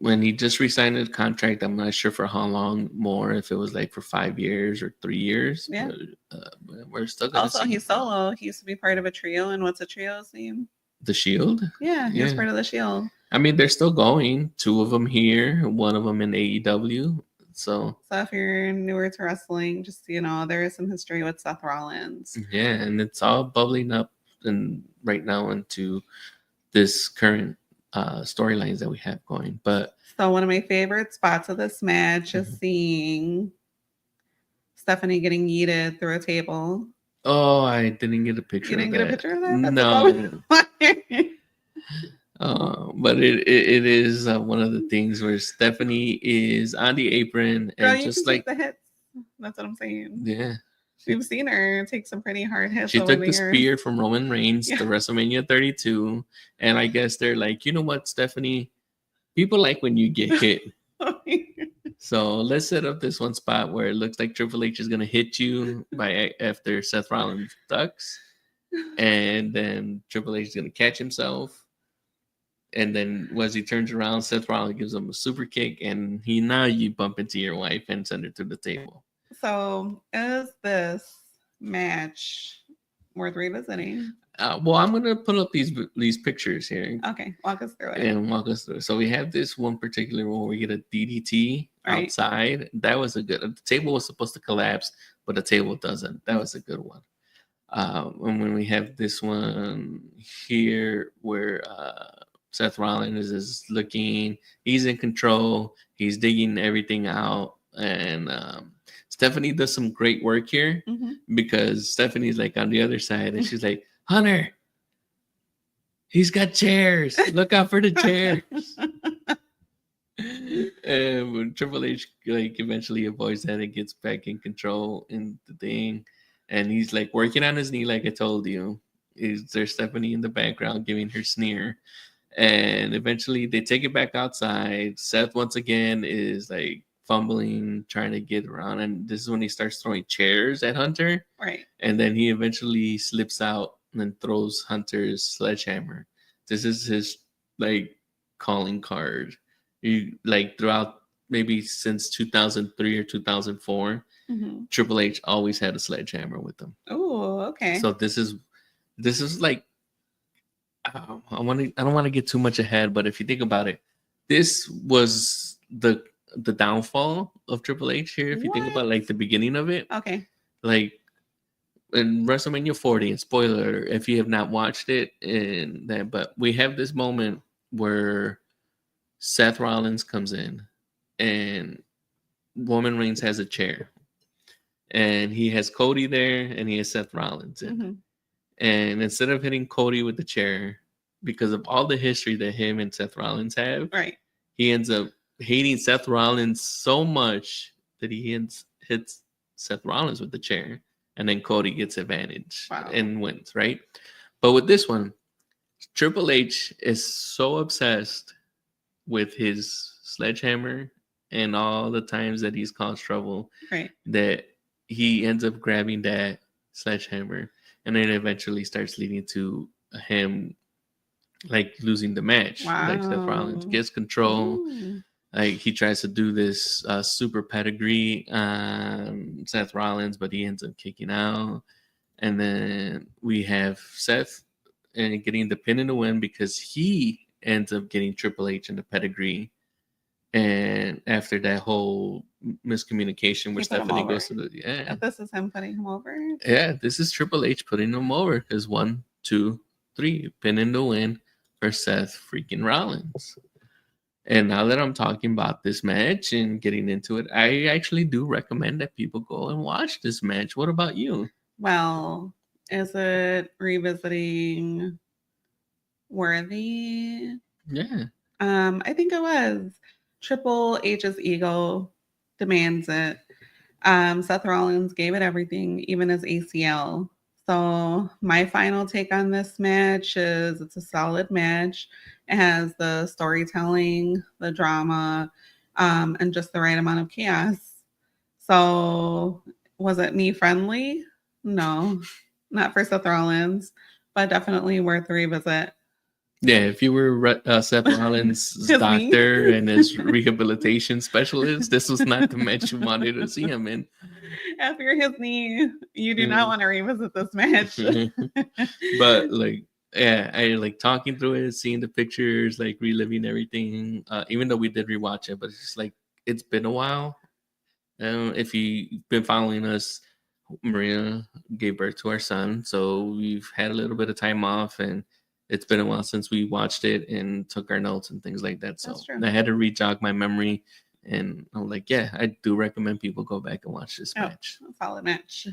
when he just resigned his contract, I'm not sure for how long more. If it was like for 5 years or 3 years. Yeah. But we're still gonna also see. he's solo. He used to be part of a trio, and what's a trio's name? The Shield. Yeah, he was part of the Shield. I mean, they're still going. 2 of them here, 1 of them in AEW. So if you're newer to wrestling, just so you know, there is some history with Seth Rollins. Yeah, and it's all bubbling up and right now into this current storylines that we have going. But so one of my favorite spots of this match is seeing Stephanie getting yeeted through a table. Oh, I didn't get a picture. You didn't get a picture of that? No. But it is one of the things where Stephanie is on the apron and Girl, you just can like take the hits. That's what I'm saying. Yeah. We've seen her take some pretty hard hits. She took the spear from Roman Reigns to WrestleMania 32, and I guess they're like, you know what, Stephanie, people like when you get hit. So let's set up this one spot where it looks like Triple H is gonna hit you after Seth Rollins ducks, and then Triple H is gonna catch himself, and then as he turns around, Seth Rollins gives him a super kick, and now you bump into your wife and send her through the table. So is this match worth revisiting? Well, I'm gonna put up these pictures here. Okay, walk us through it. And walk us through it. So we have this one particular one where we get a DDT outside. That was a good. The table was supposed to collapse, but the table doesn't. That was a good one. And when we have this one here where Seth Rollins is looking, he's in control, he's digging everything out, and Stephanie does some great work here because Stephanie's like on the other side, and she's like, Hunter, he's got chairs. Look out for the chairs. And when Triple H like eventually avoids that and gets back in control in the thing, and he's like working on his knee, like I told you. There's Stephanie in the background giving her sneer. And eventually they take it back outside. Seth once again is like fumbling, trying to get around, and this is when he starts throwing chairs at Hunter. Right. And then he eventually slips out and then throws Hunter's sledgehammer. This is his like calling card. He like throughout maybe since 2003 or 2004, Triple H always had a sledgehammer with him. Oh, okay. So this is like I don't want to get too much ahead, but if you think about it, this was the downfall of Triple H here. If you think about like the beginning of it, okay, like in WrestleMania 40, and spoiler if you have not watched it, but we have this moment where Seth Rollins comes in and Roman Reigns has a chair, and he has Cody there, and he has Seth Rollins in. And instead of hitting Cody with the chair, because of all the history that him and Seth Rollins have, he ends up hating Seth Rollins so much that he hits Seth Rollins with the chair, and then Cody gets advantage and wins, right? But with this one, Triple H is so obsessed with his sledgehammer and all the times that he's caused trouble that he ends up grabbing that sledgehammer, and then eventually starts leading to him like losing the match. Like Seth Rollins gets control. Like he tries to do this super pedigree on Seth Rollins, but he ends up kicking out. And then we have Seth and getting the pin and the win because he ends up getting Triple H in the pedigree. And after that whole miscommunication where Stephanie goes to the this is him putting him over. Yeah, this is Triple H putting him over because 1, 2, 3 pin in the win for Seth freaking Rollins. And now that I'm talking about this match and getting into it, I actually do recommend that people go and watch this match. What about you? Well, is it revisiting worthy? Yeah. I think it was. Triple H's ego demands it. Seth Rollins gave it everything, even his ACL. So my final take on this match is it's a solid match. It has the storytelling, the drama, and just the right amount of chaos. So was it knee friendly? No, not for Seth Rollins, but definitely worth a revisit. Yeah, if you were Seth Rollins' His knee? doctor and his rehabilitation specialist, this was not the match you wanted to see him in. After his knee, you do not want to revisit this match. But like, yeah, I like talking through it, seeing the pictures, like reliving everything. Even though we did rewatch it, but it's just like it's been a while. If you've been following us, Maria gave birth to our son, so we've had a little bit of time off, and it's been a while since we watched it and took our notes and things like that. So I had to re-jog my memory, and I'm like, yeah, I do recommend people go back and watch this match. A solid match.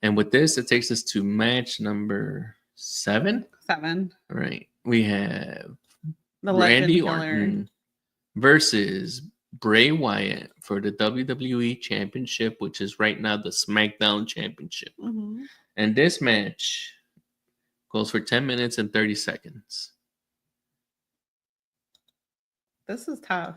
And with this, it takes us to match number 7. 7. All right. We have the Randy Orton versus Bray Wyatt for the WWE Championship, which is right now the SmackDown Championship. Mm-hmm. And this match goes for 10 minutes and 30 seconds. This is tough.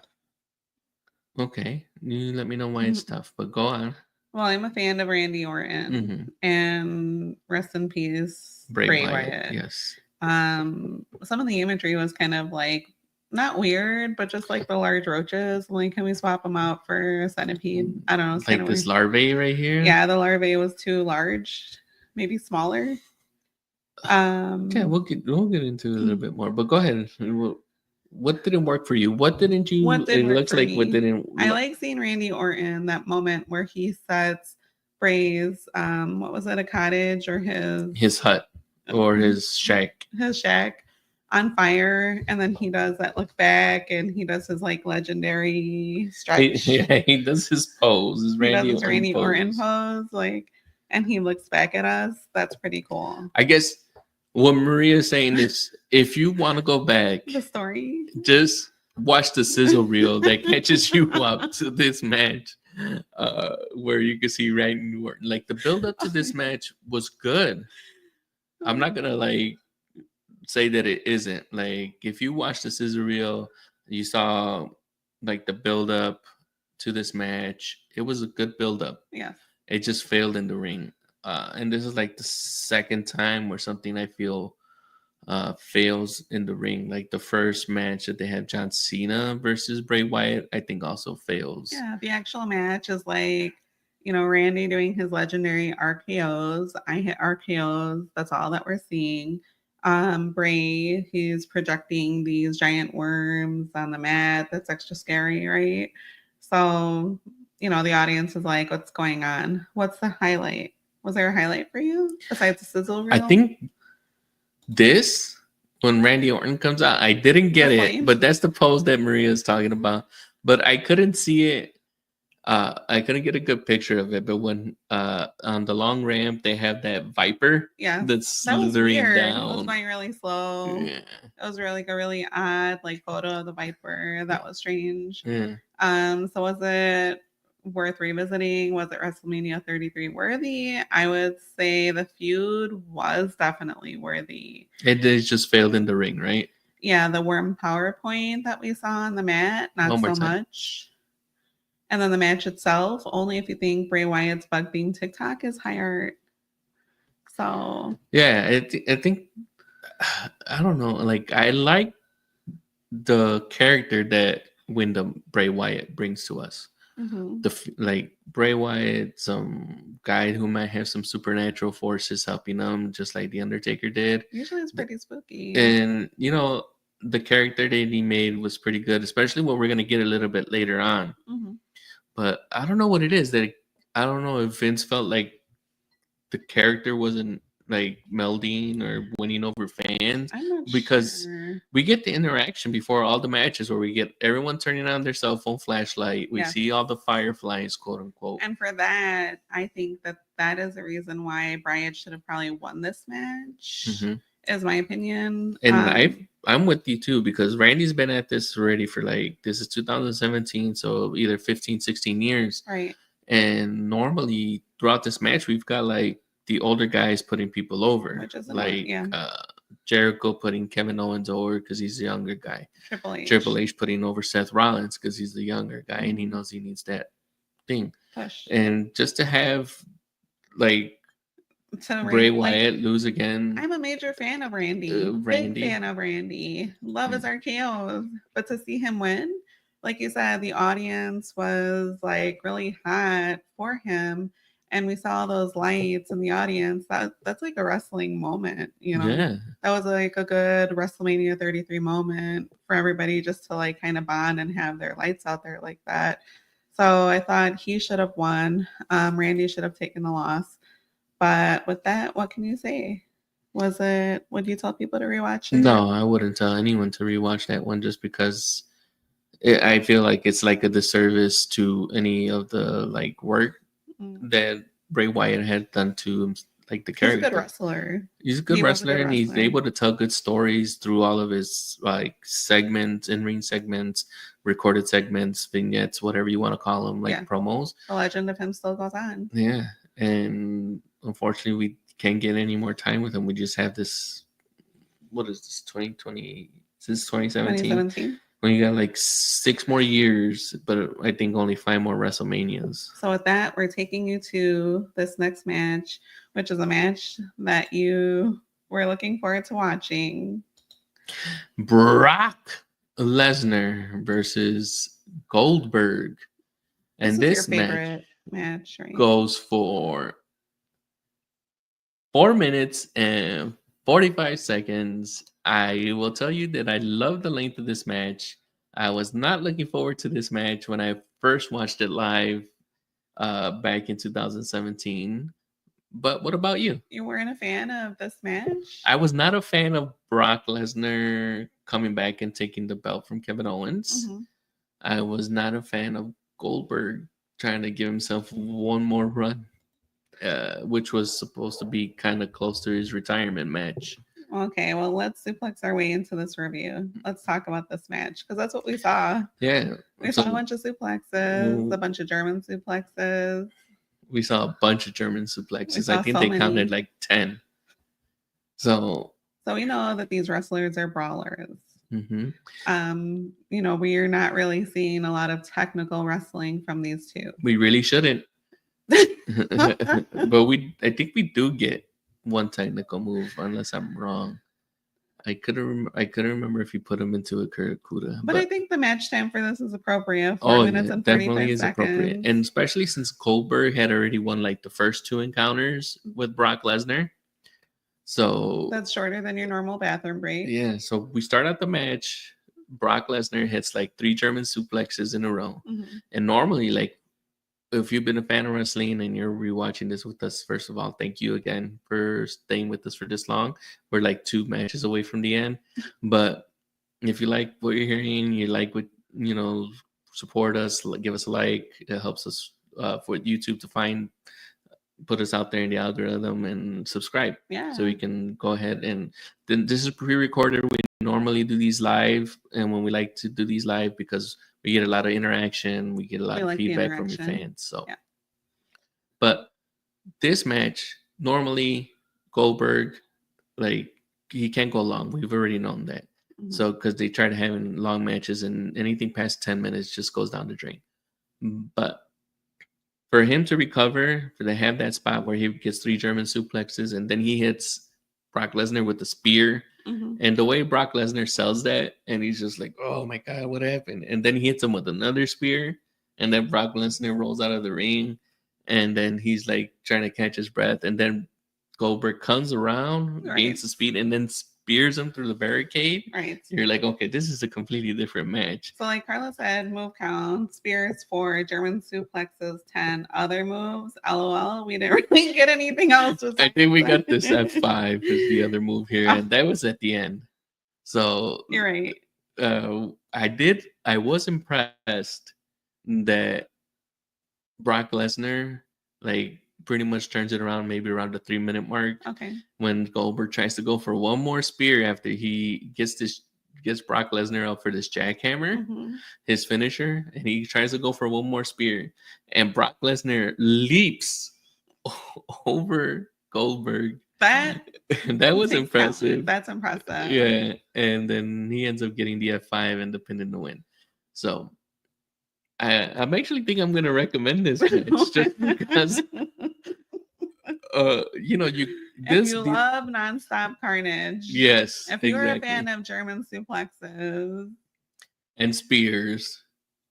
Okay. You let me know why it's tough, but go on. Well, I'm a fan of Randy Orton, and rest in peace, Bray Wyatt. Yes. Some of the imagery was kind of like not weird, but just like the large roaches. Like, can we swap them out for a centipede? I don't know. It's like this larvae right here. Yeah, the larvae was too large. Maybe smaller. Yeah, we'll get into it a little bit more, but go ahead. What didn't work for you? What didn't you? What didn't. I like seeing Randy Orton, that moment where he sets Bray's what was it, a cottage or his hut or his shack on fire, and then he does that look back and he does his like legendary stretch. He does his pose, his Randy Orton pose, like, and he looks back at us. That's pretty cool. I guess what Maria's saying is, if you want to go back, the story, just watch the sizzle reel that catches you up to this match, where you can see Randy Orton. Like, the build up to this match was good. I'm not gonna like say that it isn't. Like, if you watch the sizzle reel, you saw like the build up to this match. It was a good build up. Yeah. It just failed in the ring. And this is like the second time where something I feel fails in the ring. Like the first match that they had John Cena versus Bray Wyatt, I think also fails. Yeah, the actual match is like, Randy doing his legendary RKOs. I hit RKOs. That's all that we're seeing. Bray, he's projecting these giant worms on the mat. That's extra scary, right? So, the audience is like, what's going on? What's the highlight? Was there a highlight for you besides the sizzle reel? I think this, when Randy Orton comes out, I didn't get it, but that's the pose that Maria is talking about. But I couldn't see it. I couldn't get a good picture of it. But when on the long ramp, they have that Viper that's slithering down. It was going really slow. Yeah. It was really a really odd like photo of the Viper. That was strange. Yeah. So was it worth revisiting? Was it WrestleMania 33 worthy? I would say the feud was definitely worthy. It just failed in the ring, right? Yeah, the worm PowerPoint that we saw on the mat, not so much. And then the match itself, only if you think Bray Wyatt's bug being TikTok is high art. So yeah, I think, I don't know. Like, I like the character that Wyndham Bray Wyatt brings to us. Mm-hmm. Bray Wyatt, some guy who might have some supernatural forces helping him, just like the Undertaker did. Usually it's pretty spooky. And the character that he made was pretty good, especially what we're gonna get a little bit later on. Mm-hmm. But I don't know what it is I don't know if Vince felt like the character wasn't like melding or winning over fans, because we get the interaction before all the matches where we get everyone turning on their cell phone flashlight. We see all the fireflies, quote unquote. And for that, I think that is the reason why Bryant should have probably won this match. Mm-hmm. is my opinion. And I'm with you too, because Randy's been at this already for like, this is 2017, so either 15, 16 years. Right. And normally throughout this match, we've got like the older guys putting people over, Which is like yeah. Jericho putting Kevin Owens over because he's the younger guy. Triple H putting over Seth Rollins because he's the younger guy, and he knows he needs that thing. Push. And just to have like Bray Wyatt lose again. I'm a major fan of Randy. Big fan of Randy. Love his RKOs. But to see him win, like you said, the audience was like really hot for him. And we saw those lights in the audience. That's like a wrestling moment, you know? Yeah. That was like a good WrestleMania 33 moment for everybody just to like kind of bond and have their lights out there like that. So I thought he should have won. Randy should have taken the loss. But with that, what can you say? Would you tell people to rewatch it? No, I wouldn't tell anyone to rewatch that one, just because I feel like it's like a disservice to any of the like work that Bray Wyatt had done to like the character. He's a good wrestler. He's a good wrestler, and he's able to tell good stories through all of his like segments, in-ring segments, recorded segments, vignettes, whatever you want to call them, like promos. The legend of him still goes on. Yeah, and unfortunately, we can't get any more time with him. We just have this. What is this? 2020? This is 2017. 2017. When you got like 6 more years, but I think only 5 more WrestleManias. So with that, we're taking you to this next match, which is a match that you were looking forward to watching. Brock Lesnar versus Goldberg. And this match right? goes for 4 minutes and 45 seconds. I will tell you that I love the length of this match. I was not looking forward to this match when I first watched it live back in 2017. But what about you? You weren't a fan of this match? I was not a fan of Brock Lesnar coming back and taking the belt from Kevin Owens. Mm-hmm. I was not a fan of Goldberg trying to give himself one more run, which was supposed to be kind of close to his retirement match. Okay, well, let's suplex our way into this review. Let's talk about this match, because that's what we saw. Yeah. We saw a bunch of suplexes, a bunch of German suplexes. We saw a bunch of German suplexes. I think they counted like 10. So we know that these wrestlers are brawlers. Mm-hmm. You know, we are not really seeing a lot of technical wrestling from these two. We really shouldn't. But I think we do get one technical move, unless I'm wrong. I couldn't remember if you put him into a Kurakuda. But I think the match time for this is appropriate. 4 minutes and 45 seconds. Appropriate. And especially since Goldberg had already won like the first 2 encounters with Brock Lesnar. So that's shorter than your normal bathroom break. Yeah. So we start out the match. Brock Lesnar hits like 3 German suplexes in a row. Mm-hmm. And normally, like, if you've been a fan of wrestling and you're rewatching this with us, first of all, thank you again for staying with us for this long. We're like 2 matches away from the end. But if you like what you're hearing, you like what, you know, support us, give us a like. It helps us for YouTube to put us out there in the algorithm, and subscribe. Yeah. So we can go ahead, and then this is pre-recorded. We normally do these live, and when we like to do these live, because we get a lot of interaction, we get a lot of feedback from your fans. So, yeah. But this match, normally Goldberg, like, he can't go long. We've already known that. Mm-hmm. So, because they try to have long matches, and anything past 10 minutes just goes down the drain. But for him to recover, for to have that spot where he gets 3 German suplexes, and then he hits Brock Lesnar with the spear. Mm-hmm. And the way Brock Lesnar sells that, and he's just like, oh my God, what happened? And then he hits him with another spear, and then Brock Lesnar rolls out of the ring, and then he's like trying to catch his breath, and then Goldberg comes around, gains the speed, and then spears him through the barricade. Right. You're like, okay, this is a completely different match. So like Carla said, move count, spears 4, German suplexes 10, other moves, LOL. We didn't really get anything else. I think we got this F5 is the other move here, and that was at the end. So you're right. I was impressed that Brock Lesnar like pretty much turns it around maybe around the 3-minute mark. Okay. When Goldberg tries to go for one more spear after he gets Brock Lesnar out for this jackhammer, his finisher, and he tries to go for one more spear, and Brock Lesnar leaps over Goldberg. That was impressive. That's impressive. Yeah, and then he ends up getting the F5 and the pin in the win. So I'm actually think I'm gonna recommend this match just because if you love nonstop carnage. Yes. If you're a fan of German suplexes and spears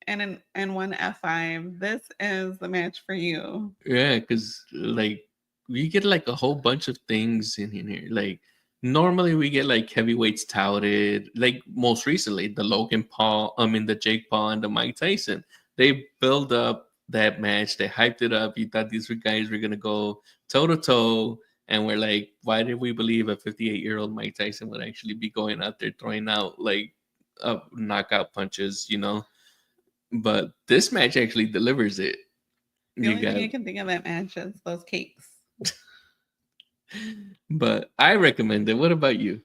and one F5, this is the match for you. Yeah, because like we get like a whole bunch of things in here. Like normally we get like heavyweights touted. Like most recently, the Jake Paul and the Mike Tyson. They build up that match. They hyped it up. You thought these guys were gonna go toe to toe, and we're like, why did we believe a 58-year-old Mike Tyson would actually be going out there throwing out like knockout punches? But this match actually delivers it. The only thing I can think of that match is those cakes. But I recommend it. What about you?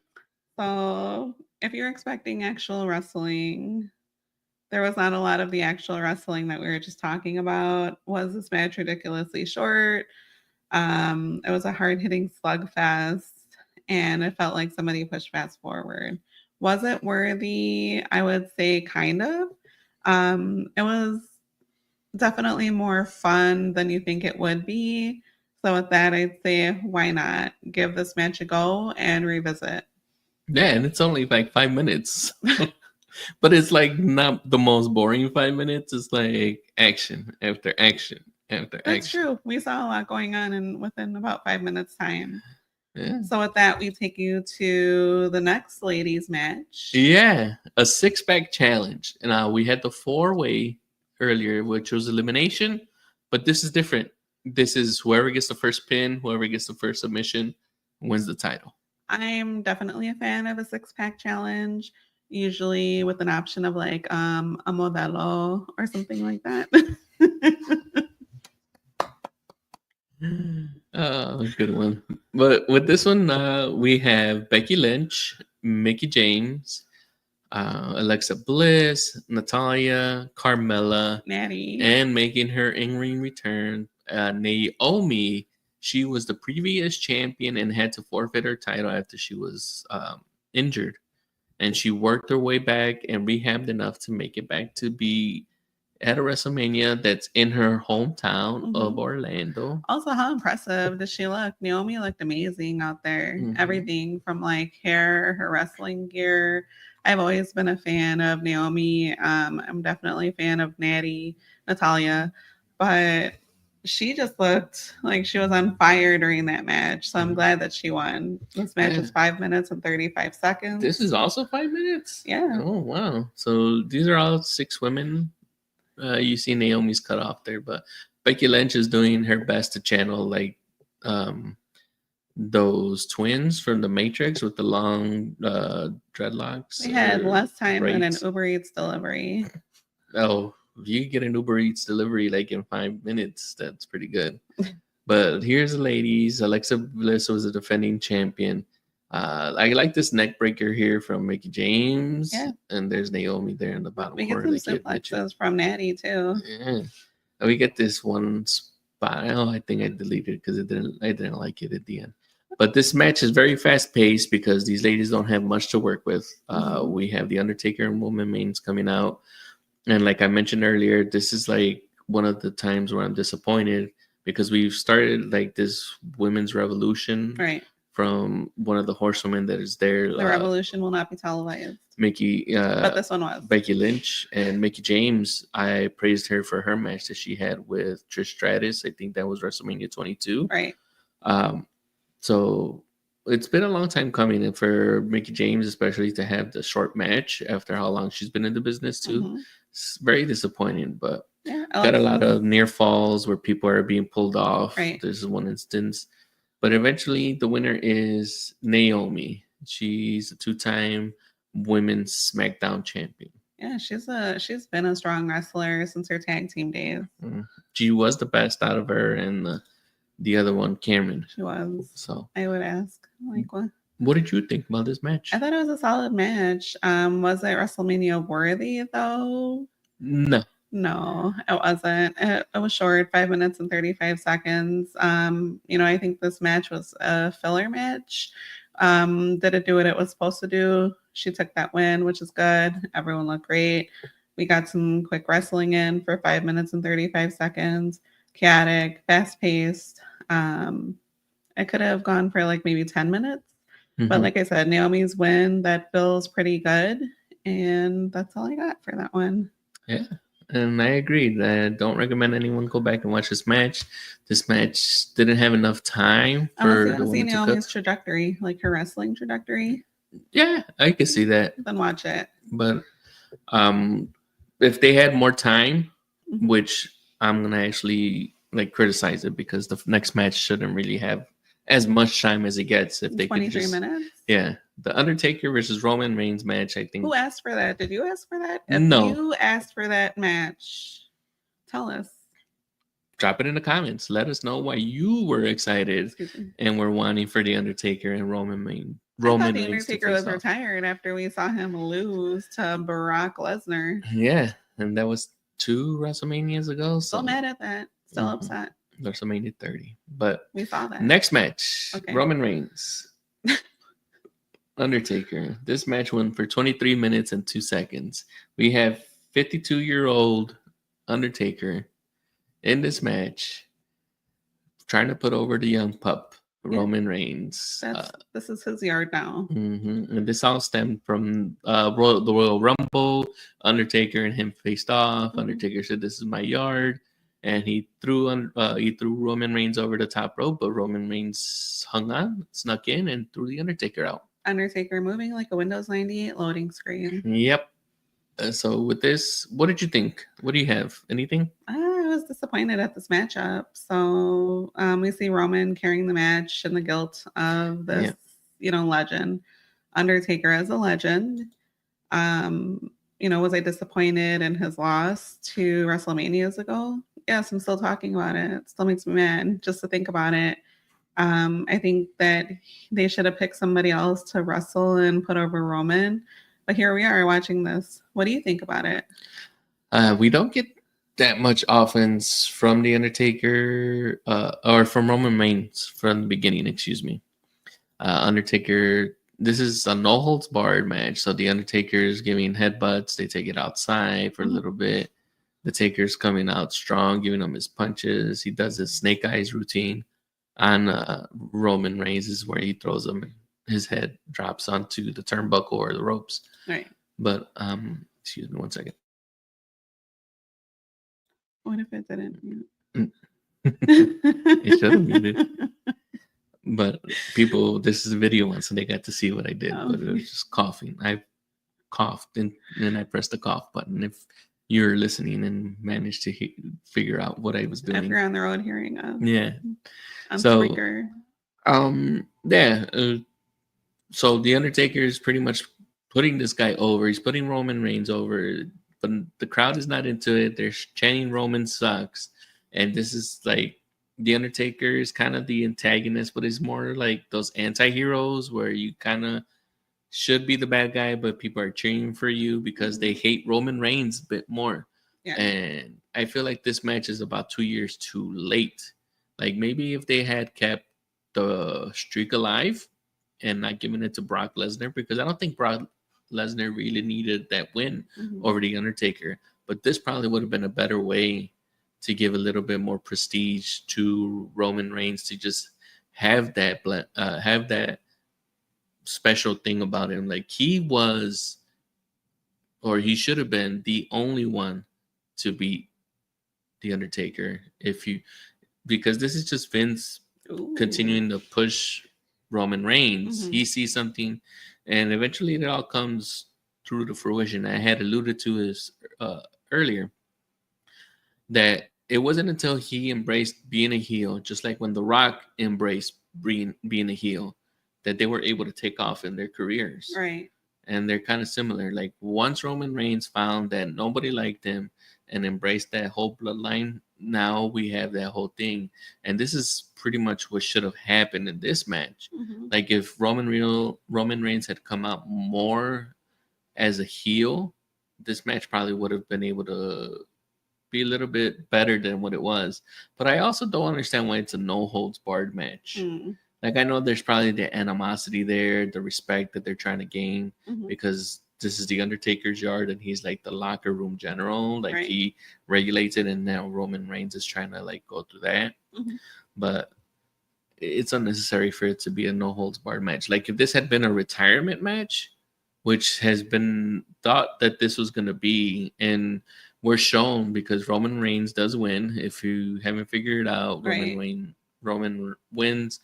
So if you're expecting actual wrestling, there was not a lot of the actual wrestling that we were just talking about. Was this match ridiculously short? It was a hard-hitting slugfest, and it felt like somebody pushed fast forward. Was it worthy? I would say kind of. It was definitely more fun than you think it would be. So with that, I'd say why not give this match a go and revisit. Yeah, and it's only like 5 minutes. But it's like not the most boring 5 minutes. It's like action after action after action. That's true. We saw a lot going on within about 5 minutes time. Yeah. So with that, we take you to the next ladies match. Yeah, a 6-pack challenge. And we had the 4-way earlier, which was elimination, but this is different. This is whoever gets the first pin, whoever gets the first submission wins the title. I'm definitely a fan of a 6-pack challenge, usually with an option of like a modelo or something like that. Good one. But with this one, we have Becky Lynch, Mickie James, Alexa Bliss, Natalya, Carmella, Natty, and making her in-ring return, Naomi. She was the previous champion and had to forfeit her title after she was injured. And she worked her way back and rehabbed enough to make it back to be at a WrestleMania that's in her hometown of Orlando. Also, how impressive does she look? Naomi looked amazing out there. Everything from like hair, her wrestling gear. I've always been a fan of Naomi. I'm definitely a fan of Natalya, but she just looked like she was on fire during that match. So I'm glad that she won. This match is 5 minutes and 35 seconds. This is also 5 minutes? Yeah. Oh, wow. So these are all 6 women. You see Naomi's cut off there, but Becky Lynch is doing her best to channel like those twins from the Matrix with the long dreadlocks. They had less time than an Uber Eats delivery. Oh, if you get an Uber Eats delivery like in 5 minutes, that's pretty good. But here's the ladies. Alexa Bliss was a defending champion. I like this neck breaker here from Mickie James. Yeah. And there's Naomi there in the bottom. We get some suplexes from Natty too. Yeah. We get this one spot. Oh, I think I deleted it because I didn't like it at the end. But this match is very fast paced because these ladies don't have much to work with. We have The Undertaker and Roman Reigns coming out. And like I mentioned earlier, this is like one of the times where I'm disappointed because we've started like this women's revolution. Right. From one of the horsewomen that is there. The revolution will not be televised. But this one was. Becky Lynch and Mickie James. I praised her for her match that she had with Trish Stratus. I think that was WrestleMania 22. Right. So it's been a long time coming, and for Mickie James especially to have the short match after how long she's been in the business too, it's very disappointing. But got a lot of near falls where people are being pulled off. Right. This is one instance. But eventually, the winner is Naomi. She's a 2-time women's SmackDown champion. Yeah, she's been a strong wrestler since her tag team days. She was the best out of her, and the other one, Cameron. She was. So I would ask, like, what did you think about this match? I thought it was a solid match. Was it WrestleMania worthy though? No. No, it wasn't. It was short, 5 minutes and 35 seconds. I think this match was a filler match. Did it do what it was supposed to do? She took that win, which is good. Everyone looked great. We got some quick wrestling in for 5 minutes and 35 seconds. Chaotic, fast paced. It could have gone for like maybe 10 minutes. But like I said, Naomi's win, that feels pretty good. And that's all I got for that one. Yeah. And I agree. I don't recommend anyone go back and watch this match. This match didn't have enough time for the one to see Naomi's trajectory, like her wrestling trajectory. Yeah, I can see that. Then watch it. But if they had more time, which I'm gonna actually like criticize it because the next match shouldn't really have as much time as it gets. If they 23 could just, minutes. Yeah, the Undertaker versus Roman Reigns match. I think. Who asked for that? Did you ask for that? If no. You asked for that match, tell us. Drop it in the comments. Let us know why you were excited and were wanting for the Undertaker and Roman Reigns. I thought the Undertaker was retired after we saw him lose to Brock Lesnar. Yeah, and that was 2 WrestleManias ago. Still mad at that. Still upset. WrestleMania 30. But we saw that. Next match, Roman Reigns, Undertaker. This match went for 23 minutes and 2 seconds. We have 52-year-old Undertaker in this match trying to put over the young pup, Roman Reigns. This is his yard now. And this all stemmed from the Royal Rumble. Undertaker and him faced off. Undertaker said, "This is my yard." And he threw Roman Reigns over the top rope, but Roman Reigns hung on, snuck in, and threw the Undertaker out. Undertaker moving like a Windows 98 loading screen. Yep. So with this, what did you think? What do you have? Anything? I was disappointed at this matchup. So we see Roman carrying the match and the guilt of this, legend. Undertaker as a legend. Was I disappointed in his loss 2 WrestleManias ago? Yes, I'm still talking about it. It still makes me mad just to think about it. I think that they should have picked somebody else to wrestle and put over Roman. But here we are watching this. What do you think about it? We don't get that much offense from The Undertaker or from Roman Reigns from the beginning, excuse me. Undertaker, this is a no-holds-barred match. So The Undertaker is giving headbutts. They take it outside for a little bit. The Taker's coming out strong, giving him his punches. He does his snake eyes routine on Roman Reigns. This is where he throws him. His head drops onto the turnbuckle or the ropes. Right. But excuse me 1 second. What if it didn't mute? It should have muted. But people, this is a video one, so they got to see what I did. But it was just coughing. I coughed and then I pressed the cough button. If you're listening and managed to figure out what I was doing. If you're on the road hearing us. Yeah. On so, Spreaker. So The Undertaker is pretty much putting this guy over. He's putting Roman Reigns over, but the crowd is not into it. They're chanting Roman sucks. And this is like, The Undertaker is kind of the antagonist, but it's more like those anti-heroes where you kind of should be the bad guy, but people are cheering for you because they hate Roman Reigns a bit more. Yeah. And I feel like this match is about 2 years too late. Like maybe if they had kept the streak alive and not giving it to Brock Lesnar, because I don't think Brock Lesnar really needed that win over The Undertaker. But this probably would have been a better way to give a little bit more prestige to Roman Reigns, to just have that special thing about him. Like he was, or he should have been, the only one to beat The Undertaker. Because this is just Vince continuing to push Roman Reigns. He sees something, and eventually it all comes through to fruition. I had alluded to this earlier, that it wasn't until he embraced being a heel, just like when The Rock embraced being a heel, that they were able to take off in their careers. Right. And they're kind of similar. Like once Roman Reigns found that nobody liked him and embraced that whole bloodline now we have that whole thing, and this is pretty much what should have happened in this match. Like if Roman Reigns had come out more as a heel, this match probably would have been able to be a little bit better than what it was. But I also don't understand why it's a no holds barred match. Like I know there's probably the animosity there, the respect that they're trying to gain, because this is the Undertaker's yard and he's like the locker room general. Like he regulates it, and now Roman Reigns is trying to like go through that. But it's unnecessary for it to be a no holds barred match. Like if this had been a retirement match, which has been thought that this was going to be, and we're shown because Roman Reigns does win. If you haven't figured it out, Roman wins,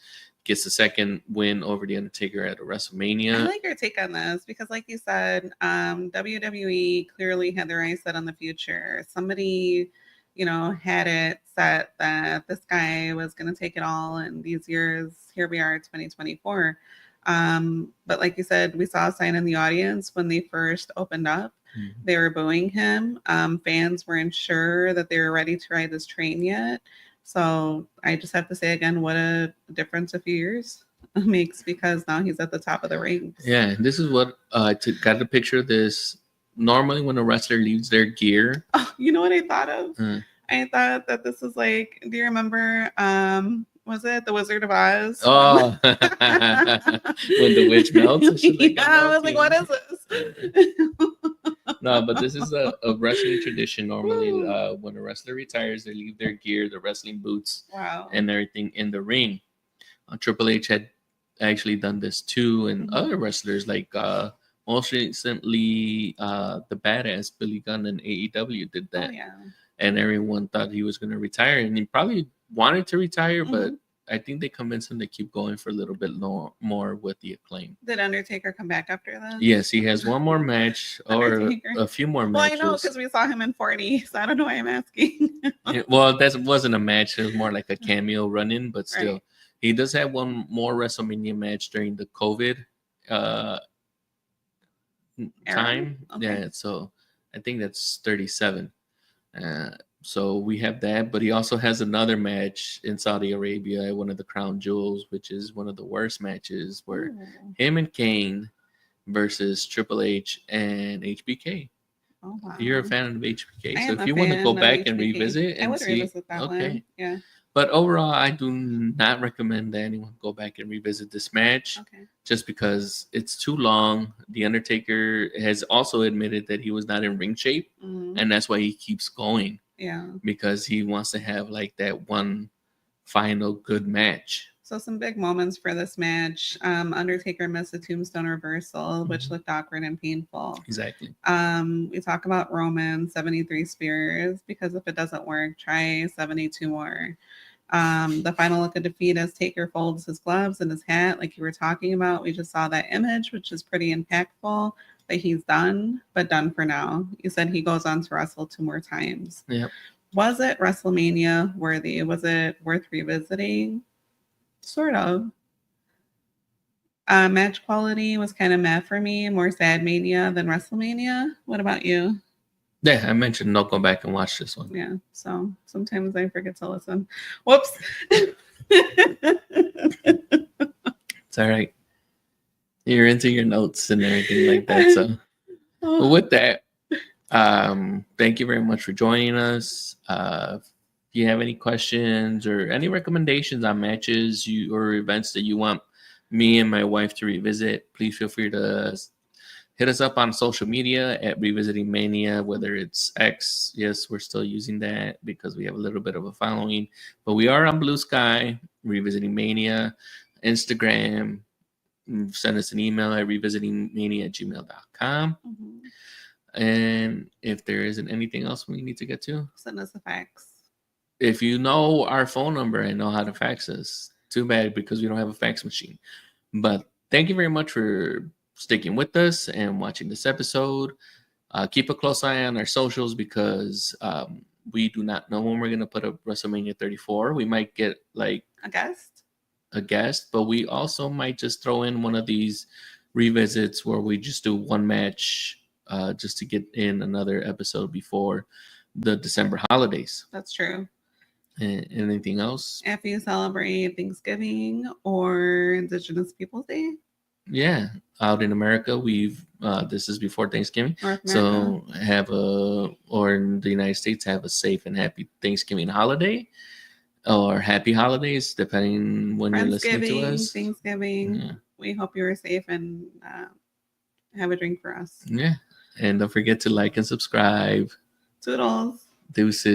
gets the second win over the Undertaker at a WrestleMania. I like your take on this because, like you said, WWE clearly had their eyes set on the future. Somebody, had it set that this guy was going to take it all in these years. Here we are, 2024. But like you said, we saw a sign in the audience when they first opened up. They were booing him. Fans weren't sure that they were ready to ride this train yet. So I just have to say again, what a difference a few years makes, because now he's at the top of the ranks. Yeah, this is what I got a picture of this. Normally when a wrestler leaves their gear. Oh, you know what I thought of? I thought that this was like, do you remember, was it The Wizard of Oz? Oh, when the witch melts? I was like, what is this? No, but this is a wrestling tradition. Normally, when a wrestler retires, they leave their gear, the wrestling boots, and everything in the ring. Triple H had actually done this too, and other wrestlers, like most recently, the badass Billy Gunn in AEW did that. And everyone thought he was going to retire, and he probably wanted to retire, but I think they convinced him to keep going for a little bit more with the Acclaim. Did Undertaker come back after that? Yes, he has one more match or a few more matches. Well, I know because we saw him in 40, so I don't know why I'm asking. Well, that wasn't a match. It was more like a cameo run-in, but still. He does have one more WrestleMania match during the COVID time. Yeah, so I think that's 37. So we have that, but he also has another match in Saudi Arabia at one of the Crown Jewels, which is one of the worst matches, where him and Kane versus Triple H and HBK. Oh, wow. You're a fan of HBK, so if you want to go back and revisit and see, one. Yeah. But overall, I do not recommend that anyone go back and revisit this match, just because it's too long. The Undertaker has also admitted that he was not in ring shape, and that's why he keeps going. Yeah. Because he wants to have like that one final good match. So some big moments for this match. Undertaker missed a tombstone reversal, which looked awkward and painful. Exactly. We talk about Roman 73 spears, because if it doesn't work, try 72 more. The final look of defeat as Taker folds his gloves and his hat, like you were talking about. We just saw that image, which is pretty impactful. That he's done, but done for now. You said he goes on to wrestle 2 more times. Yep. Was it WrestleMania worthy? Was it worth revisiting? Sort of. Match quality was kind of meh for me. More Sad Mania than WrestleMania. What about you? Yeah, I mentioned not go back and watch this one. Yeah, so sometimes I forget to listen. Whoops. It's all right. You're into your notes and everything like that. So but with that, thank you very much for joining us. If you have any questions or any recommendations on matches or events that you want me and my wife to revisit, please feel free to hit us up on social media at Revisiting Mania, whether it's X. Yes, we're still using that because we have a little bit of a following, but we are on Blue Sky, Revisiting Mania, Instagram. Send us an email at revisitingmania@gmail.com. And if there isn't anything else we need to get to, send us a fax. If you know our phone number and know how to fax us, too bad because we don't have a fax machine. But thank you very much for sticking with us and watching this episode. Keep a close eye on our socials because we do not know when we're going to put up WrestleMania 34. We might get like a guest, but we also might just throw in one of these revisits where we just do one match just to get in another episode before the December holidays. That's true. Anything else? If you celebrate Thanksgiving or Indigenous Peoples Day, Yeah, out in America, we've this is before Thanksgiving, North America, so or in the United States, have a safe and happy Thanksgiving holiday, or happy holidays, depending when you're listening to us. Thanksgiving. Yeah. We hope you are safe and have a drink for us. Yeah, and don't forget to like and subscribe. Toodles. Deuces.